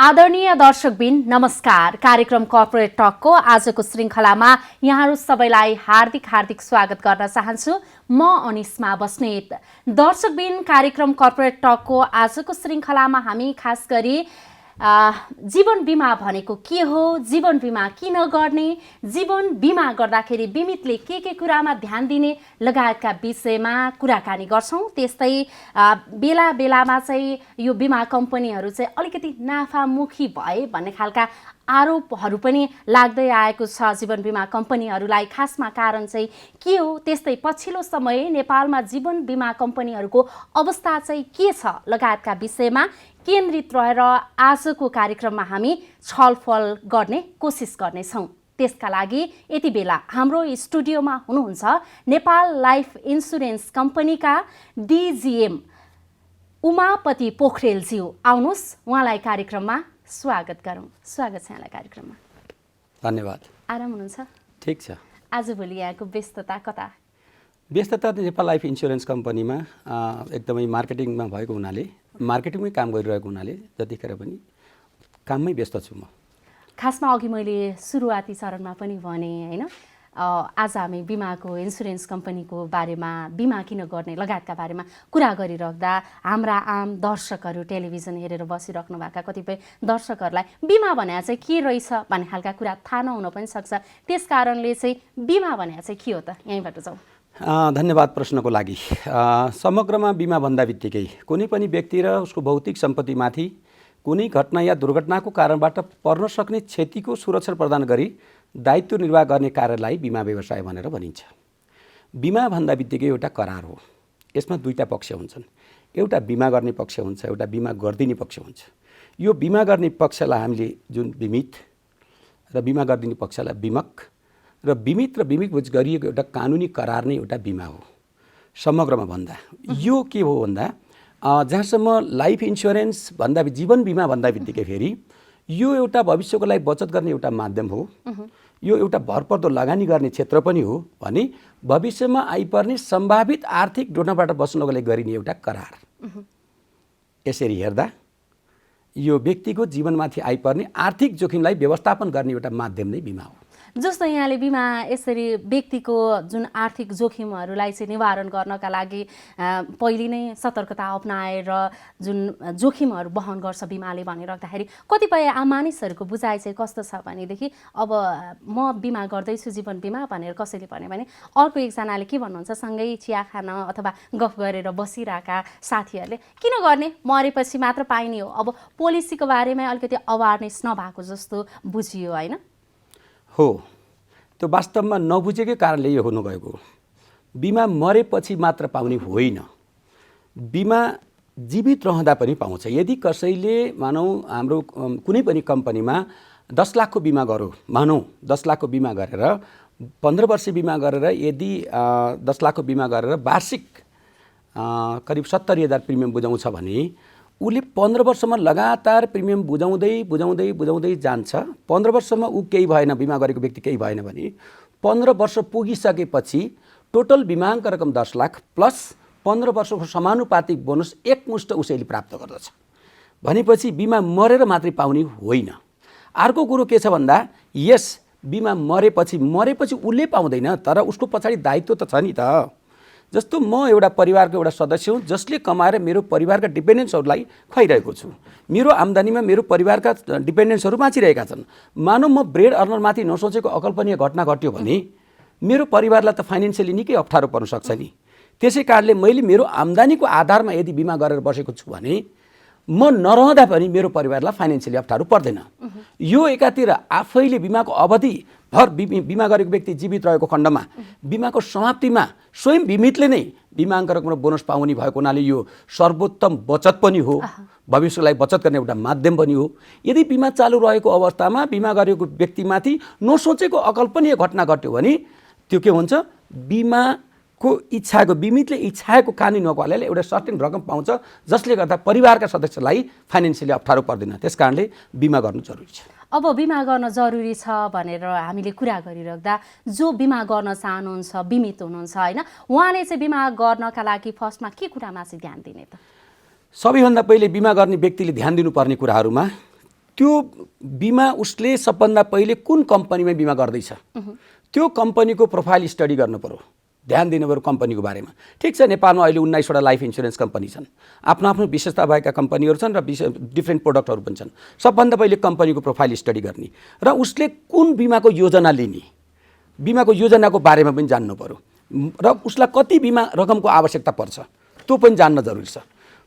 आदरणीय दर्शकबिन नमस्कार। कार्यक्रम कर्पोरेट टकको आजको श्रृङ्खलामा यहाँहरू सबैलाई हार्दिक स्वागत गर्न चाहन्छु। म अनिस्मा बस्नेत। दर्शकबिन कार्यक्रम कर्पोरेट टकको आजको श्रृङ्खलामा हामी खास गरी जीवन बिमा भनेको के हो, जीवन बिमा किन गर्ने, जीवन बिमा गर्दाखेरि बिमितले के कुरामा ध्यान दिने लगायतका विषयमा कुराकानी गर्छौं। त्यस्तै बेला बेलामा चाहिँ यो बिमा कम्पनीहरू चाहिँ अलिकति नाफामुखी भए भन्ने खालका आरोपहरू पनि लाग्दै आएको छ जीवन बिमा कम्पनीहरूलाई। खासमा कारण चाहिँ के हो, त्यस्तै पछिल्लो समय नेपालमा जीवन बिमा कम्पनीहरूको अवस्था चाहिँ के छ लगायतका विषयमा केन्द्रित रहेर आजको कार्यक्रममा हामी छलफल गर्ने कोसिस गर्नेछौँ। त्यसका लागि यति बेला हाम्रो स्टुडियोमा हुनुहुन्छ नेपाल लाइफ इन्सुरेन्स कम्पनीका डिजिएम उमापति पोखरेलज्यू। आउनुहोस् उहाँलाई कार्यक्रममा स्वागत गरौँ। स्वागत छ यहाँलाई कार्यक्रममा। धन्यवाद। आराम हुनुहुन्छ? ठिक छ। आजभोलि यहाँको व्यस्तता कता? व्यस्तता त नेपाल लाइफ इन्सुरेन्स कम्पनीमा एकदमै मार्केटिङमा भएको हुनाले, मार्केटिङमै काम गरिरहेको हुनाले जतिखेर पनि काममै व्यस्त छु म। खासमा अघि मैले सुरुवाती चरणमा पनि भने हैन, आज हामी बिमाको इन्सुरेन्स कम्पनीको बारेमा, बिमा किन गर्ने लगायतका बारेमा कुरा गरिराख्दा हाम्रा आम दर्शकहरू, टेलिभिजन हेरेर बसिराख्नु भएका कतिपय दर्शकहरूलाई बिमा भने चाहिँ के रहेछ भन्ने खालका कुरा थाहा नहुन पनि सक्छ। त्यस कारणले चाहिँ बिमा भने चाहिँ के हो त, यहीँबाट जाउँ। धन्यवाद प्रश्नको लागि। समग्रमा बिमा भन्दा बित्तिकै कुनै पनि व्यक्ति र उसको भौतिक सम्पत्तिमाथि कुनै घटना या दुर्घटनाको कारणबाट पर्न सक्ने क्षतिको सुरक्षा प्रदान गरी दायित्व निर्वाह गर्ने कार्यलाई बिमा व्यवसाय भनेर भनिन्छ। बिमा भन्दा बित्तिकै एउटा करार हो। यसमा दुईटा पक्ष हुन्छन्। एउटा बिमा गर्ने पक्ष हुन्छ, एउटा बिमा गरिदिने पक्ष हुन्छ। यो बिमा गर्ने पक्षलाई हामीले जुन बिमित र बिमा गरिदिने पक्षलाई बिमक र बिमित बिज गरिएको एउटा कानुनी करार नै एउटा बिमा हो। समग्रमा भन्दा यो के हो भन्दा जहाँसम्म लाइफ इन्सुरेन्स भन्दा जीवन बिमा भन्दा बित्तिकै फेरि यो एउटा भविष्यको लागि बचत गर्ने एउटा माध्यम हो। यो एउटा भरपर्दो लगानी गर्ने क्षेत्र पनि हो भने भविष्यमा आइपर्ने सम्भावित आर्थिक डोनाबाट बस्नको लागि गरिने एउटा करार। यसरी हेर्दा यो व्यक्तिको जीवनमाथि आइपर्ने आर्थिक जोखिमलाई व्यवस्थापन गर्ने एउटा माध्यम नै बिमा हो। जस्तो यहाँले बिमा यसरी व्यक्तिको जुन आर्थिक जोखिमहरूलाई चाहिँ निवारण गर्नका लागि पहिले नै सतर्कता अपनाएर जुन जोखिमहरू वहन गर्छ बिमाले भनिराख्दाखेरि कतिपय आम मानिसहरूको बुझाइ चाहिँ कस्तो छ भनेदेखि, अब म बिमा गर्दैछु जीवन बिमा भनेर कसैले भन्यो भने अर्को एकजनाले के भन्नुहुन्छ, सँगै चिया खान अथवा गफ गरेर बसिरहेका साथीहरूले किन गर्ने, मरेपछि मात्र पाइने हो। अब पोलिसीको बारेमा अलिकति अवेरनेस नभएको जस्तो बुझियो होइन? हो, त्यो वास्तवमा नबुझेकै कारणले यो हुनुभएको। बिमा मरेपछि मात्र पाउने होइन, बिमा जीवित रहँदा पनि पाउँछ। यदि कसैले मानौँ हाम्रो कुनै पनि कम्पनीमा 10 लाखको बिमा गरौँ, मानौँ 10 लाखको बिमा गरेर 15 वर्ष बिमा गरेर यदि 10 लाखको बिमा गरेर वार्षिक करिब 70,000 प्रिमियम बुझाउँछ भने उसले 15 वर्षमा लगातार प्रिमियम बुझाउँदै जान्छ। 15 वर्षमा ऊ केही भएन, बिमा गरेको व्यक्ति केही भएन भने 15 वर्ष पुगिसकेपछि टोटल बिमाको रकम 10 लाख प्लस 15 वर्षको समानुपातिक बोनस एकमुष्ट उसैले प्राप्त गर्दछ। भनेपछि बिमा मरेर मात्रै पाउने होइन। अर्को कुरो के छ भन्दा, यस बिमा मरेपछि उसले पाउँदैन, तर उसको पछाडि दायित्व त छ नि त। जस्तो म एउटा परिवारको एउटा सदस्य हुँ जसले कमाएर मेरो परिवारका डिपेन्डेन्ट्सहरूलाई खुवाइरहेको छु। मेरो आम्दानीमा मेरो परिवारका डिपेन्डेन्ट्सहरू बाँचिरहेका छन्। मानौँ म ब्रेड अर्नरमाथि नसोचेको अकल्पनीय घटना घट्यो भने मेरो परिवारलाई त फाइनेन्सियली निकै अप्ठ्यारो पर्न सक्छ नि। त्यसै कारणले मैले मेरो आम्दानीको आधारमा यदि बिमा गरेर बसेको छु भने म नरहँदा पनि मेरो परिवारलाई फाइनेन्सियली अप्ठ्यारो पर्दैन। यो एकातिर आफैले बिमाको अवधि भर बिमा गरेको व्यक्ति जीवित रहेको खण्डमा बिमाको समाप्तिमा स्वयं बिमितले नै बिमाको रकम बोनस पाउने भएको हुनाले यो सर्वोत्तम बचत पनि हो, भविष्यलाई बचत गर्ने एउटा माध्यम पनि हो। यदि बिमा चालु रहेको अवस्थामा बिमा गरेको व्यक्तिमाथि नसोचेको अकल्पनीय घटना घट्यो भने त्यो के हुन्छ, बिमितले इच्छाएको कानुनी नगर्नेले एउटा सर्टेन रकम पाउँछ जसले गर्दा परिवारका सदस्यलाई फाइनेन्सियली अप्ठ्यारो पर्दैन। त्यस कारणले बिमा गर्नु जरुरी छ। अब बिमा गर्न जरुरी छ भनेर हामीले कुरा गरिराख्दा जो बिमा गर्न चाहनुहुन्छ, बिमित हुनुहुन्छ होइन, उहाँले चाहिँ बिमा गर्नका लागि फर्स्टमा के कुरामा चाहिँ ध्यान दिने त? सबैभन्दा पहिले बिमा गर्ने व्यक्तिले ध्यान दिनुपर्ने कुराहरूमा त्यो बिमा उसले सबभन्दा पहिले कुन कम्पनीमा बिमा गर्दैछ त्यो कम्पनीको प्रोफाइल स्टडी गर्नु पर्यो, ध्यान दिनु पर्यो कम्पनीको बारेमा। ठिक छ, नेपालमा अहिले 19वटा लाइफ इन्सुरेन्स कम्पनी छन्, आफ्नो आफ्नो विशेषता भएका कम्पनीहरू छन् र डिफ्रेन्ट प्रोडक्टहरू पनि छन्। सबभन्दा पहिले कम्पनीको प्रोफाइल स्टडी गर्ने र उसले कुन बिमाको योजना लिने, बिमाको योजनाको बारेमा पनि जान्नु पर्यो र उसलाई कति बिमा रकमको आवश्यकता पर्छ त्यो पनि जान्न जरुरी छ।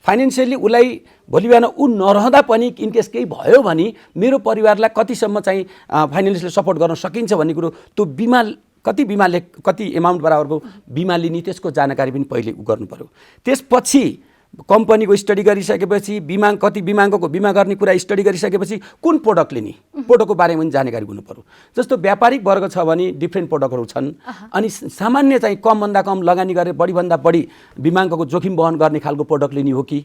फाइनेन्सियली उसलाई भोलि बिहान ऊ नरहँदा पनि इनकेस केही भयो भने मेरो परिवारलाई कतिसम्म चाहिँ फाइनेन्सियली सपोर्ट गर्न सकिन्छ भन्ने कुरो, त्यो बिमा कति बिमाले कति एमाउन्ट बराबरको बिमा लिने त्यसको जानकारी पनि पहिले गर्नु पर्यो। त्यसपछि कम्पनीको स्टडी गरिसकेपछि बिमाको बिमा गर्ने कुरा स्टडी गरिसकेपछि कुन प्रोडक्ट लिने, प्रोडक्टको बारेमा पनि जानकारी हुनु पर्यो। जस्तो व्यापारिक वर्ग छ भने डिफ्रेन्ट प्रोडक्टहरू छन्, अनि सामान्य चाहिँ कमभन्दा कम लगानी गरेर बढीभन्दा बढी बिमाको जोखिम वहन गर्ने खालको प्रोडक्ट लिने हो कि,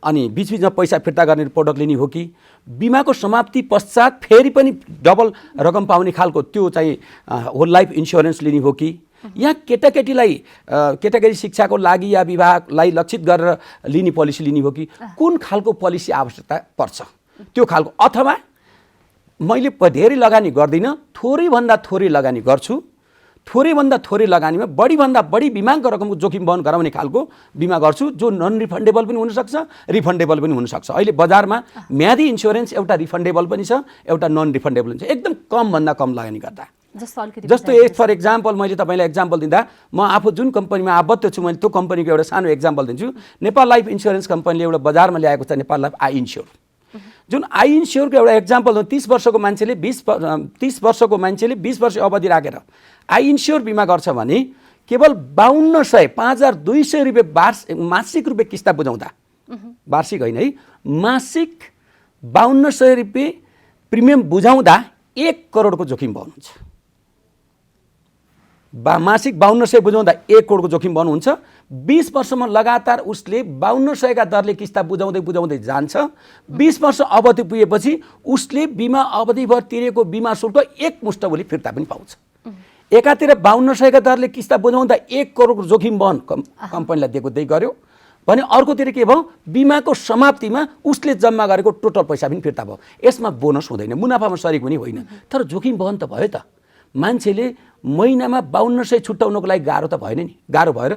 अनि बिचबिचमा पैसा फिर्ता गर्ने प्रोडक्ट लिने हो कि, बिमाको समाप्ति पश्चात फेरि पनि डबल रकम पाउने खालको त्यो चाहिँ होल लाइफ इन्सुरेन्स लिने हो कि, यहाँ केटाकेटीलाई केटाकेटी शिक्षाको लागि या विवाहलाई लक्षित गरेर लिने पोलिसी लिने हो कि, कुन खालको पोलिसी आवश्यकता पर्छ त्यो खालको। अथवा मैले धेरै लगानी गर्दिनँ, थोरैभन्दा थोरै लगानी गर्छु, थोरैभन्दा थोरै लगानीमा बढीभन्दा बढी बिमाको रकमको जोखिम वहन गराउने खालको बिमा गर्छु, जो नन रिफन्डेबल पनि हुनसक्छ, रिफन्डेबल पनि हुनसक्छ। अहिले बजारमा म्यादी इन्सुरेन्स एउटा रिफन्डेबल पनि छ, एउटा नन रिफन्डेबल पनि छ, एकदम कमभन्दा कम लगानी गर्दा। जस्तो फर एक्जाम्पल मैले तपाईँलाई एक्जाम्पल दिँदा, म आफू जुन कम्पनीमा आबद्ध छु, मैले त्यो कम्पनीको एउटा सानो एक्जाम्पल दिन्छु। नेपाल लाइफ इन्सुरेन्स कम्पनीले एउटा बजारमा ल्याएको छ नेपाल लाइफ आई इन्स्योर, जुन आई इन्स्योरको एउटा एक्जाम्पल हो। 30 वर्षको मान्छेले 20 वर्षको मान्छेले 20 वर्ष अवधि राखेर आई इन्स्योर बिमा गर्छ भने केवल 5200 5200 रुपियाँ मासिक रुपियाँ किस्ता बुझाउँदा, वार्षिक होइन है, मासिक 5200 रुपियाँ प्रिमियम बुझाउँदा 1 करोडको जोखिम वहन हुन्छ। मासिक 5200 बुझाउँदा 1 करोडको जोखिम वहन हुन्छ। 20 वर्षमा लगातार उसले 5200 का दरले किस्ता बुझाउँदै बुझाउँदै जान्छ। 20 वर्ष अवधि पुगेपछि उसले बिमा अवधिभर तिरेको बिमा शुल्क एकमुष्ट उसले फिर्ता पनि पाउँछ। एकातिर 5200 का दरले किस्ता बुझाउँदा 1 करोडको जोखिम वहन कम्पनीलाई दिएको त्यही गर्यो भने अर्कोतिर के भयो, बिमाको समाप्तिमा उसले जम्मा गरेको टोटल पैसा पनि फिर्ता भयो। यसमा बोनस हुँदैन, मुनाफामा सरिक पनि होइन, तर जोखिम वहन त भयो त। मान्छेले महिनामा 5200 छुट्याउनको लागि गाह्रो त भएन नि, गाह्रो भएर,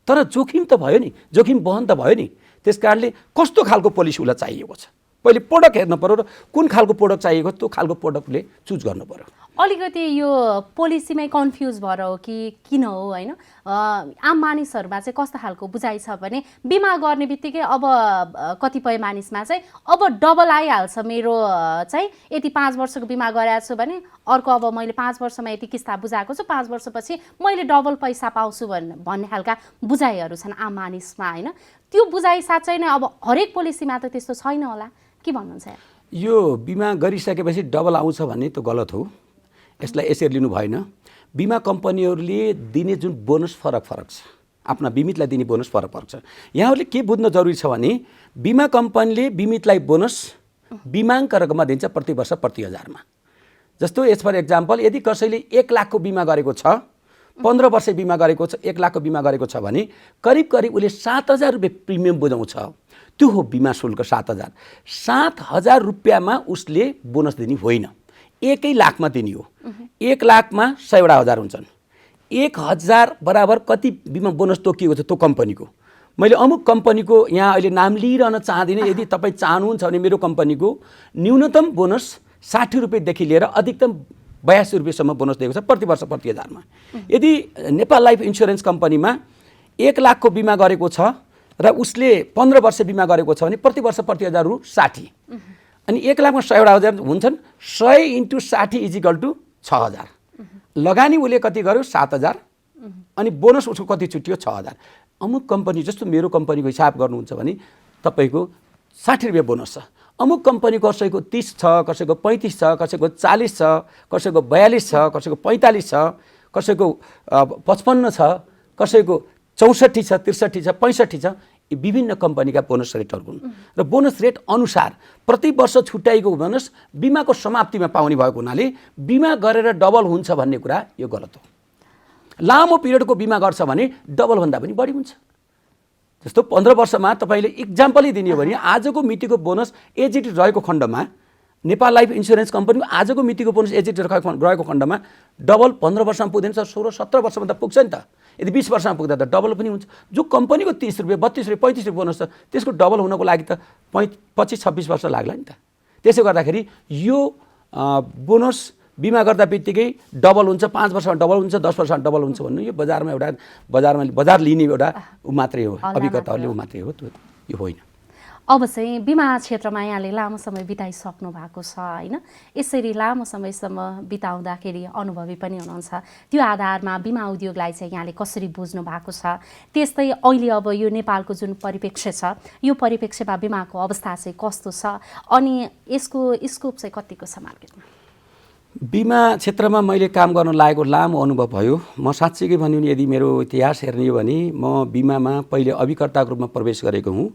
तर जोखिम त भयो नि, जोखिम वहन त भयो नि। त्यसकारणले कस्तो खालको पोलिसी उसलाई चाहिएको छ, पहिले प्रोडक्ट हेर्नु पर्यो र कुन खालको प्रोडक्ट चाहिएको त्यो खालको प्रोडक्टले चुज गर्नु पर्यो। अलिकति यो पोलिसीमै कन्फ्युज भएर हो कि किन हो हैन, आम मानिसहरुमा चाहिँ कस्तो खालको बुझाइ छ भने बिमा गर्ने बित्तिकै अब कतिपय मानिसमा चाहिँ अब डबल आइहाल्छ, मेरो चाहिँ यति 5 वर्षको बिमा गरेको छु भने अर्को अब मैले 5 वर्षमा यति किस्ता बुझाएको छु, 5 वर्षपछि मैले डबल पैसा पाउँछु भन्ने खालका बुझाइहरू छन् आम मानिसमा हैन। त्यो बुझाइ साँच्चै नै अब हरेक पोलिसीमा त त्यस्तो छैन होला, के भन्नुहुन्छ? यो बिमा गरिसकेपछि डबल आउँछ भन्ने त गलत हो, यसलाई यसरी लिनु भएन। बिमा कम्पनीहरूले दिने जुन बोनस फरक छ, आफ्ना बिमितलाई दिने बोनस फरक छ। यहाँहरूले के बुझ्न जरुरी छ भने बिमा कम्पनीले बिमितलाई बोनस बिमाङ्क रकममा दिन्छ प्रति वर्ष प्रति हजारमा। जस्तो एज फर एक्जाम्पल, यदि कसैले 1 लाखको बिमा गरेको छ, 15 वर्ष बिमा गरेको छ, 1 लाखको बिमा गरेको छ भने करिब उसले 7000 रुपियाँ प्रिमियम बुझाउँछ। त्यो हो बिमा शुल्क 7000। 7000 रुपियाँमा उसले बोनस दिने होइन, 1 लाखमा दिने हो। 1 लाखमा 100 वटा हजार हुन्छन्, 1000 बराबर कति बिमा बोनस तोकिएको छ त्यो कम्पनीको। मैले अमुक कम्पनीको यहाँ अहिले नाम लिइरहन चाहदिनँ, यदि तपाईँ चाहनुहुन्छ भने मेरो कम्पनीको न्यूनतम बोनस 60 रुपियाँदेखि लिएर अधिकतम 82 रुपियाँसम्म बोनस दिएको छ प्रति वर्ष प्रति हजारमा। यदि नेपाल लाइफ इन्सुरेन्स कम्पनीमा 1 लाखको बिमा गरेको छ र उसले 15 वर्ष बिमा गरेको छ भने प्रति वर्ष प्रति हजार रु 60, अनि 1 लाखमा 100 वटा हजार हुन्छन्, 100 × 60 = 6000। लगानी उसले कति गर्यो 7000, अनि बोनस उसको कति छुट्यो 6000। अमुक कम्पनी जस्तो मेरो कम्पनीको हिसाब गर्नुहुन्छ भने तपाईको 60 रुपियाँ बोनस छ। अमुक कम्पनी कसैको 30 छ, कसैको 35 छ, कसैको 40 छ, कसैको 42 छ, कसैको 45 छ, कसैको 55 छ, कसैको 64 छ, 63 छ, 65 छ। विभिन्न कम्पनीका बोनस रेटहरू हुन् र बोनस रेट अनुसार प्रति वर्ष छुट्याइएको बोनस बिमाको समाप्तिमा पाउने भएको हुनाले बिमा गरेर डबल हुन्छ भन्ने कुरा यो गलत हो। लामो पिरियडको बिमा गर्छ भने डबल भन्दा पनि बढी हुन्छ। जस्तो 15 वर्षमा तपाईले एक्जाम्पलै दिने हो भने आजको मितिको बोनस एजिटी रहेको खण्डमा नेपाल लाइफ इन्स्योरेन्स कम्पनीको आजको मितिको बोनस एजेन्ट गएको खण्डमा डबल 15 वर्षमा पुग्दैन सर, 16-17 वर्षमा त पुग्छ नि त। यदि 20 वर्षमा पुग्दा त डबल पनि हुन्छ। जो कम्पनीको 30 रुपियाँ 32 रुपियाँ 35 रुपियाँ बोनस छ त्यसको डबल हुनको लागि त 25-26 वर्ष लाग्ला नि त। त्यसो गर्दाखेरि यो बोनस बिमा गर्दा बित्तिकै डबल हुन्छ, 5 वर्षमा डबल हुन्छ, 10 वर्षमा डबल हुन्छ भन्नु यो बजार लिने एउटा ऊ मात्रै हो, अभिकर्ताहरूले ऊ मात्रै हो, यो होइन। अब चाहिँ बिमा क्षेत्रमा यहाँले लामो समय बिताइसक्नु भएको छ होइन, यसरी लामो समयसम्म बिताउँदाखेरि अनुभवी पनि हुनुहुन्छ। त्यो आधारमा बिमा उद्योगलाई चाहिँ यहाँले कसरी बुझ्नु भएको छ, त्यस्तै अहिले अब यो नेपालको जुन परिप्रेक्ष्य छ यो परिप्रेक्ष्यमा बिमाको अवस्था चाहिँ कस्तो छ अनि यसको स्कोप चाहिँ कतिको छ मार्केटमा? बिमा क्षेत्रमा मैले काम गर्न लागेको लामो अनुभव भयो। म साँच्चीकै भन्यो भने यदि मेरो इतिहास हेर्ने हो भने म बिमामा पहिले अभिकर्ताको रूपमा प्रवेश गरेको हुँ।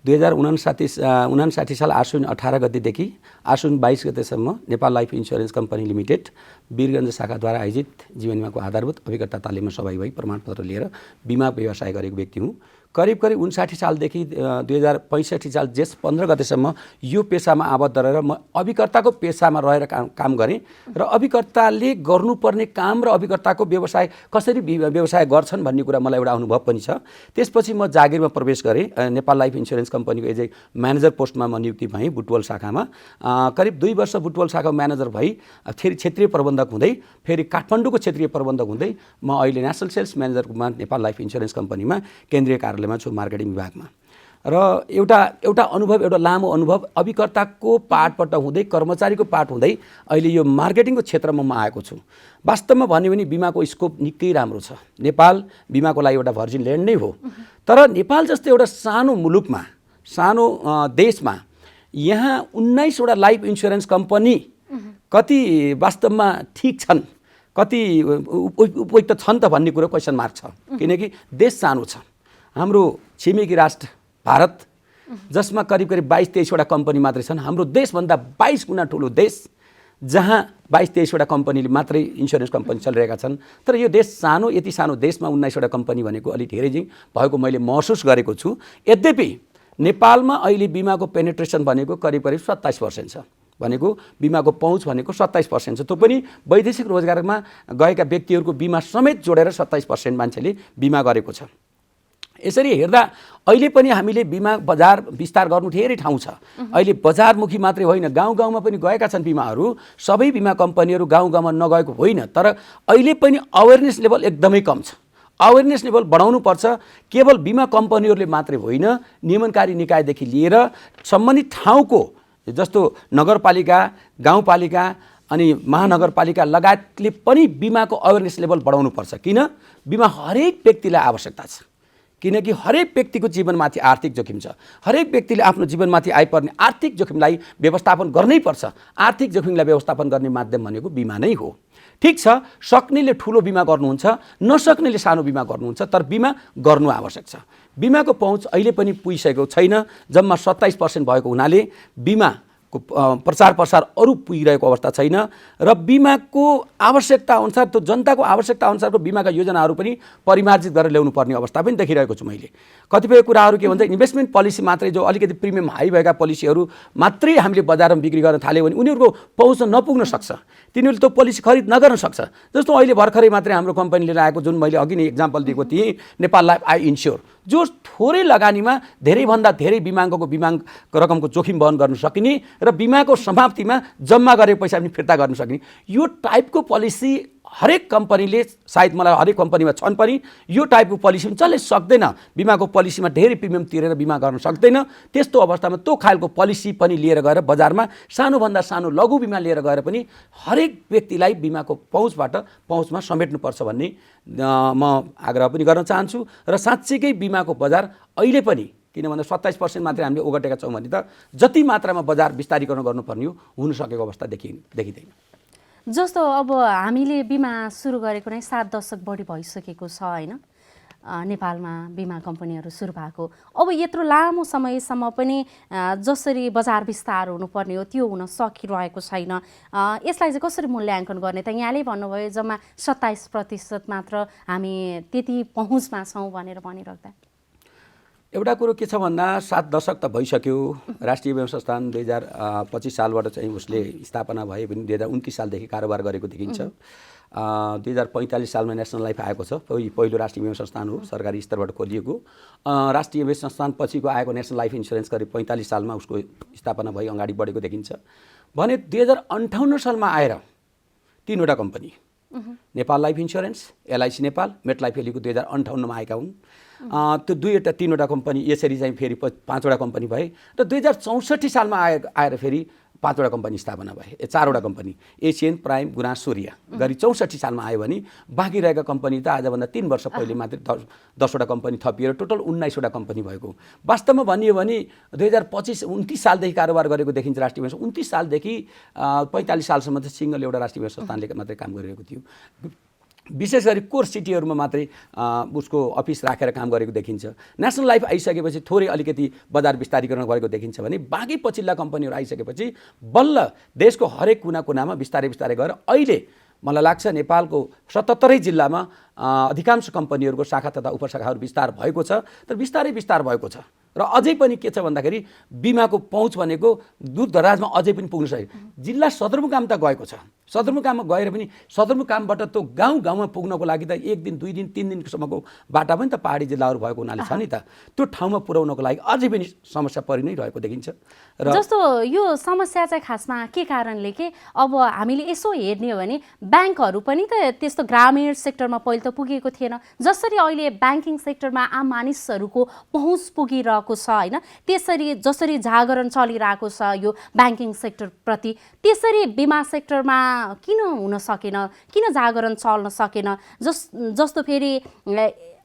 1959 साल आश्विन 18 गतेदेखि आश्विन 22 गतेसम्म Nepal life insurance company limited Birgunj शाखाद्वारा आयोजित जीवन बिमाको आधारभूत अभिकर्ता तालिममा सहभागी भई प्रमाणपत्र लिएर बिमा व्यवसाय गरेको व्यक्ति हुँ। करिब 59 सालदेखि 2065 साल जेठ 15 गतेसम्म यो पेसामा आबद्ध रहेर म अभिकर्ताको पेसामा रहेर काम गरेँ र अभिकर्ताले गर्नुपर्ने काम र अभिकर्ताको व्यवसाय कसरी व्यवसाय गर्छन् भन्ने कुरा मलाई एउटा अनुभव पनि छ। त्यसपछि म जागिरमा प्रवेश गरेँ। नेपाल लाइफ इन्स्योरेन्स कम्पनीको एज ए म्यानेजर पोस्टमा म नियुक्ति भएँ बुटवल शाखामा। करिब 2 वर्ष बुटवल शाखाको म्यानेजर भई फेरि क्षेत्रीय प्रबन्धक हुँदै फेरि काठमाडौँको क्षेत्रीय प्रबन्धक हुँदै म अहिले नेसनल सेल्स म्यानेजरमा नेपाल लाइफ इन्स्योरेन्स कम्पनीमा केन्द्रीय कार्यालयमा छु मार्केटिङ विभागमा। र एउटा अनुभव, एउटा लामो अनुभव अभिकर्ताको पार्टबाट हुँदै कर्मचारीको पार्ट हुँदै अहिले यो मार्केटिङको क्षेत्रमा म आएको छु। वास्तवमा भन्यो भने बिमाको स्कोप निकै राम्रो छ। नेपाल बिमाको लागि एउटा भर्जिन ल्यान्ड नै हो, तर नेपाल जस्तो एउटा सानो मुलुकमा, सानो देशमा यहाँ 19वटा लाइफ इन्स्योरेन्स कम्पनी कति वास्तवमा ठिक छन्, कति उपयुक्त छन् त भन्ने कुरो क्वेसन मार्क छ। किनकि देश सानो छ। हाम्रो छिमेकी राष्ट्र भारत जसमा करिब 22-23वटा कम्पनी मात्रै छन्। हाम्रो देशभन्दा 22 गुणा ठुलो देश जहाँ 22-23वटा कम्पनीले मात्रै इन्स्योरेन्स कम्पनी चलिरहेका छन्। तर यो देश सानो, यति सानो देशमा 19वटा कम्पनी भनेको अलि धेरै चाहिँ भएको मैले महसुस गरेको छु। यद्यपि नेपालमा अहिले बिमाको पेनिट्रेसन भनेको करिब 27% छ, भनेको बिमाको पहुँच भनेको 27% छ। त्यो पनि वैदेशिक रोजगारमा गएका व्यक्तिहरूको बिमा समेत जोडेर 27% मान्छेले बिमा गरेको छ। यसरी हेर्दा अहिले पनि हामीले बिमा बजार विस्तार गर्नु धेरै ठाउँ छ। अहिले बजारमुखी मात्रै होइन, गाउँ गाउँमा पनि गएका छन् बिमाहरू। सबै बिमा कम्पनीहरू गाउँ गाउँमा नगएको होइन, तर अहिले पनि अवेरनेस लेभल एकदमै कम छ। अवेरनेस लेभल बढाउनु पर्छ। केवल बिमा कम्पनीहरूले मात्रै होइन, नियमनकारी निकायदेखि लिएर सम्बन्धित ठाउँको जस्तो नगरपालिका, गाउँपालिका अनि महानगरपालिका लगायतले पनि बिमाको अवेरनेस लेभल बढाउनु पर्छ। किन? बिमा हरेक व्यक्तिलाई आवश्यकता छ। किनकि हरेक व्यक्तिको जीवनमाथि आर्थिक जोखिम छ। हरेक व्यक्तिले आफ्नो जीवनमाथि आइपर्ने आर्थिक जोखिमलाई व्यवस्थापन गर्नै पर्छ। आर्थिक जोखिमलाई व्यवस्थापन गर्ने माध्यम भनेको बिमा नै हो। ठिक छ, सक्नेले ठुलो बिमा गर्नुहुन्छ, नसक्नेले सानो बिमा गर्नुहुन्छ, तर बिमा गर्नु आवश्यक छ। बिमाको पहुँच अहिले पनि पुगिसकेको छैन। जम्मा 27% भएको हुनाले बिमाको प्रचार प्रसार अरू पुगिरहेको अवस्था छैन र बिमाको आवश्यकता अनुसार, त्यो जनताको आवश्यकता अनुसारको बिमाका योजनाहरू पनि परिमार्जित गरेर ल्याउनु पर्ने अवस्था पनि देखिरहेको छु मैले। कतिपय कुराहरू के भन्छ, इन्भेस्टमेन्ट पोलिसी मात्रै, जो अलिकति प्रिमियम हाई भएका पोलिसीहरू मात्रै हामीले बजारमा बिक्री गर्न थाल्यो भने उनीहरूको पहुँच नपुग्न सक्छ। तिनीहरूले त्यो पोलिसी खरिद नगर्न सक्छ। जस्तो अहिले भर्खरै मात्रै हाम्रो कम्पनीले ल्याएको, जुन मैले अघि नै इक्जाम्पल दिएको थिएँ, नेपाल लाइफ आई इन्स्योर, जो थोरै लगानीमा धेरैभन्दा धेरै बिमा रकमको जोखिम वहन गर्न सकिने र बिमाको समाप्तिमा जम्मा गरेको पैसा पनि फिर्ता गर्न सकिने, यो टाइपको पोलिसी हरेक कम्पनीले, सायद मलाई हरेक कम्पनीमा छन् पनि, यो टाइपको पोलिसी पनि चल्नै सक्दैन। बिमाको पोलिसीमा धेरै प्रिमियम तिरेर बिमा गर्न सक्दैन। त्यस्तो अवस्थामा त्यो खालको पोलिसी पनि लिएर गएर बजारमा सानोभन्दा सानो लघु बिमा लिएर गएर पनि हरेक व्यक्तिलाई बिमाको पहुँचमा समेट्नुपर्छ भन्ने म आग्रह पनि गर्न चाहन्छु। र साँच्चीकै बिमाको बजार अहिले पनि, किन भन्दा 27% मात्रै हामीले ओगटेका छौँ भने त जति मात्रामा बजार विस्तारीकरण गर्नुपर्ने हो हुन सकेको अवस्था देखिँदैन। जस्तो अब हामीले बिमा सुरु गरेको नै 7 दशक बढी भइसकेको छ होइन, नेपालमा बिमा कम्पनीहरू सुरु भएको। अब यत्रो लामो समयसम्म पनि जसरी बजार विस्तार हुनुपर्ने हो त्यो हुन सकिरहेको छैन। यसलाई चाहिँ कसरी मूल्याङ्कन गर्ने त? यहाँले भन्नुभयो जम्मा 27% मात्र हामी त्यति पहुँचमा छौँ भनेर भनिराख्दा। एउटा कुरो के छ भन्दा 7 दशक त भइसक्यो। राष्ट्रिय बीमा संस्थान 2025 सालबाट चाहिँ उसले स्थापना भए पनि 2029 सालदेखि कारोबार गरेको देखिन्छ। 2045 सालमा नेसनल लाइफ आएको छ। पहिलो राष्ट्रिय बीमा संस्थान हो, सरकारी स्तरबाट खोलिएको। राष्ट्रिय बीमा संस्थान पछिको आएको नेसनल लाइफ इन्सुरेन्स करिब 45 सालमा उसको स्थापना भई अगाडि बढेको देखिन्छ भने 2058 सालमा आएर 3वटा company, Nepal life insurance, LIC Nepal, Met Life ALICO 2058 मा आएका हुन्। त्यो 3वटा कम्पनी यसरी चाहिँ फेरि 5वटा कम्पनी भए र 2064 सालमा आएर फेरि 5वटा कम्पनी स्थापना भए। 4वटा कम्पनी एसियन, प्राइम, गुनास, सूर्य गरी 64 सालमा आयो भने बाँकी रहेका कम्पनी त आजभन्दा 3 वर्ष पहिले मात्रै 10वटा कम्पनी थपिएर टोटल 19वटा कम्पनी भएको। वास्तवमा भनियो भने 2025-29 सालदेखि कारोबार गरेको देखिन्छ राष्ट्रिय बीमा। 29 सालदेखि 45 सालसम्म चाहिँ सिङ्गल एउटा राष्ट्रिय बीमा संस्थानले मात्रै काम गरिरहेको थियो। विशेष गरी कोर सिटीहरूमा मात्रै उसको अफिस राखेर काम गरेको देखिन्छ। नेसनल लाइफ आइसकेपछि थोरै अलिकति बजार विस्तारीकरण गरेको देखिन्छ भने बाँकी पछिल्ला कम्पनीहरू आइसकेपछि बल्ल देशको हरेक कुना कुनामा बिस्तारै बिस्तारै गएर अहिले मलाई लाग्छ नेपालको 77 जिल्लामा अधिकांश कम्पनीहरूको शाखा तथा उपशाखाहरू विस्तार भएको छ। तर बिस्तारै विस्तार भएको छ र अझै पनि के छ भन्दाखेरि बिमाको पहुँच भनेको दूर दराजमा अझै पनि पुग्न सकेको। जिल्ला सदरमुकाम त गएको छ, सदरमुकाममा गएर पनि सदरमुकामबाट त गाउँ गाउँमा पुग्नको लागि त 1 दिन 2 दिन 3 दिनसम्मको बाटा पनि त पहाडी जिल्लाहरू भएको हुनाले छ नि त। त्यो ठाउँमा पुर्याउनको लागि अझै पनि समस्या परि नै रहेको देखिन्छ। र जस्तो यो समस्या चाहिँ खासमा के कारणले के अब हामीले यसो हेर्ने हो भने ब्याङ्कहरू पनि त त्यस्तो ग्रामीण सेक्टरमा पहिले त पुगेको थिएन। जसरी अहिले ब्याङ्किङ सेक्टरमा आम मानिसहरूको पहुँच पुगिरहेको छ हैन, त्यसरी जसरी जागरण चलिरहेको छ यो ब्याङ्किङ सेक्टरप्रति, त्यसरी बिमा सेक्टरमा किन हुन सकेन, किन जागरण चल्न सकेन? जस्तो फेरि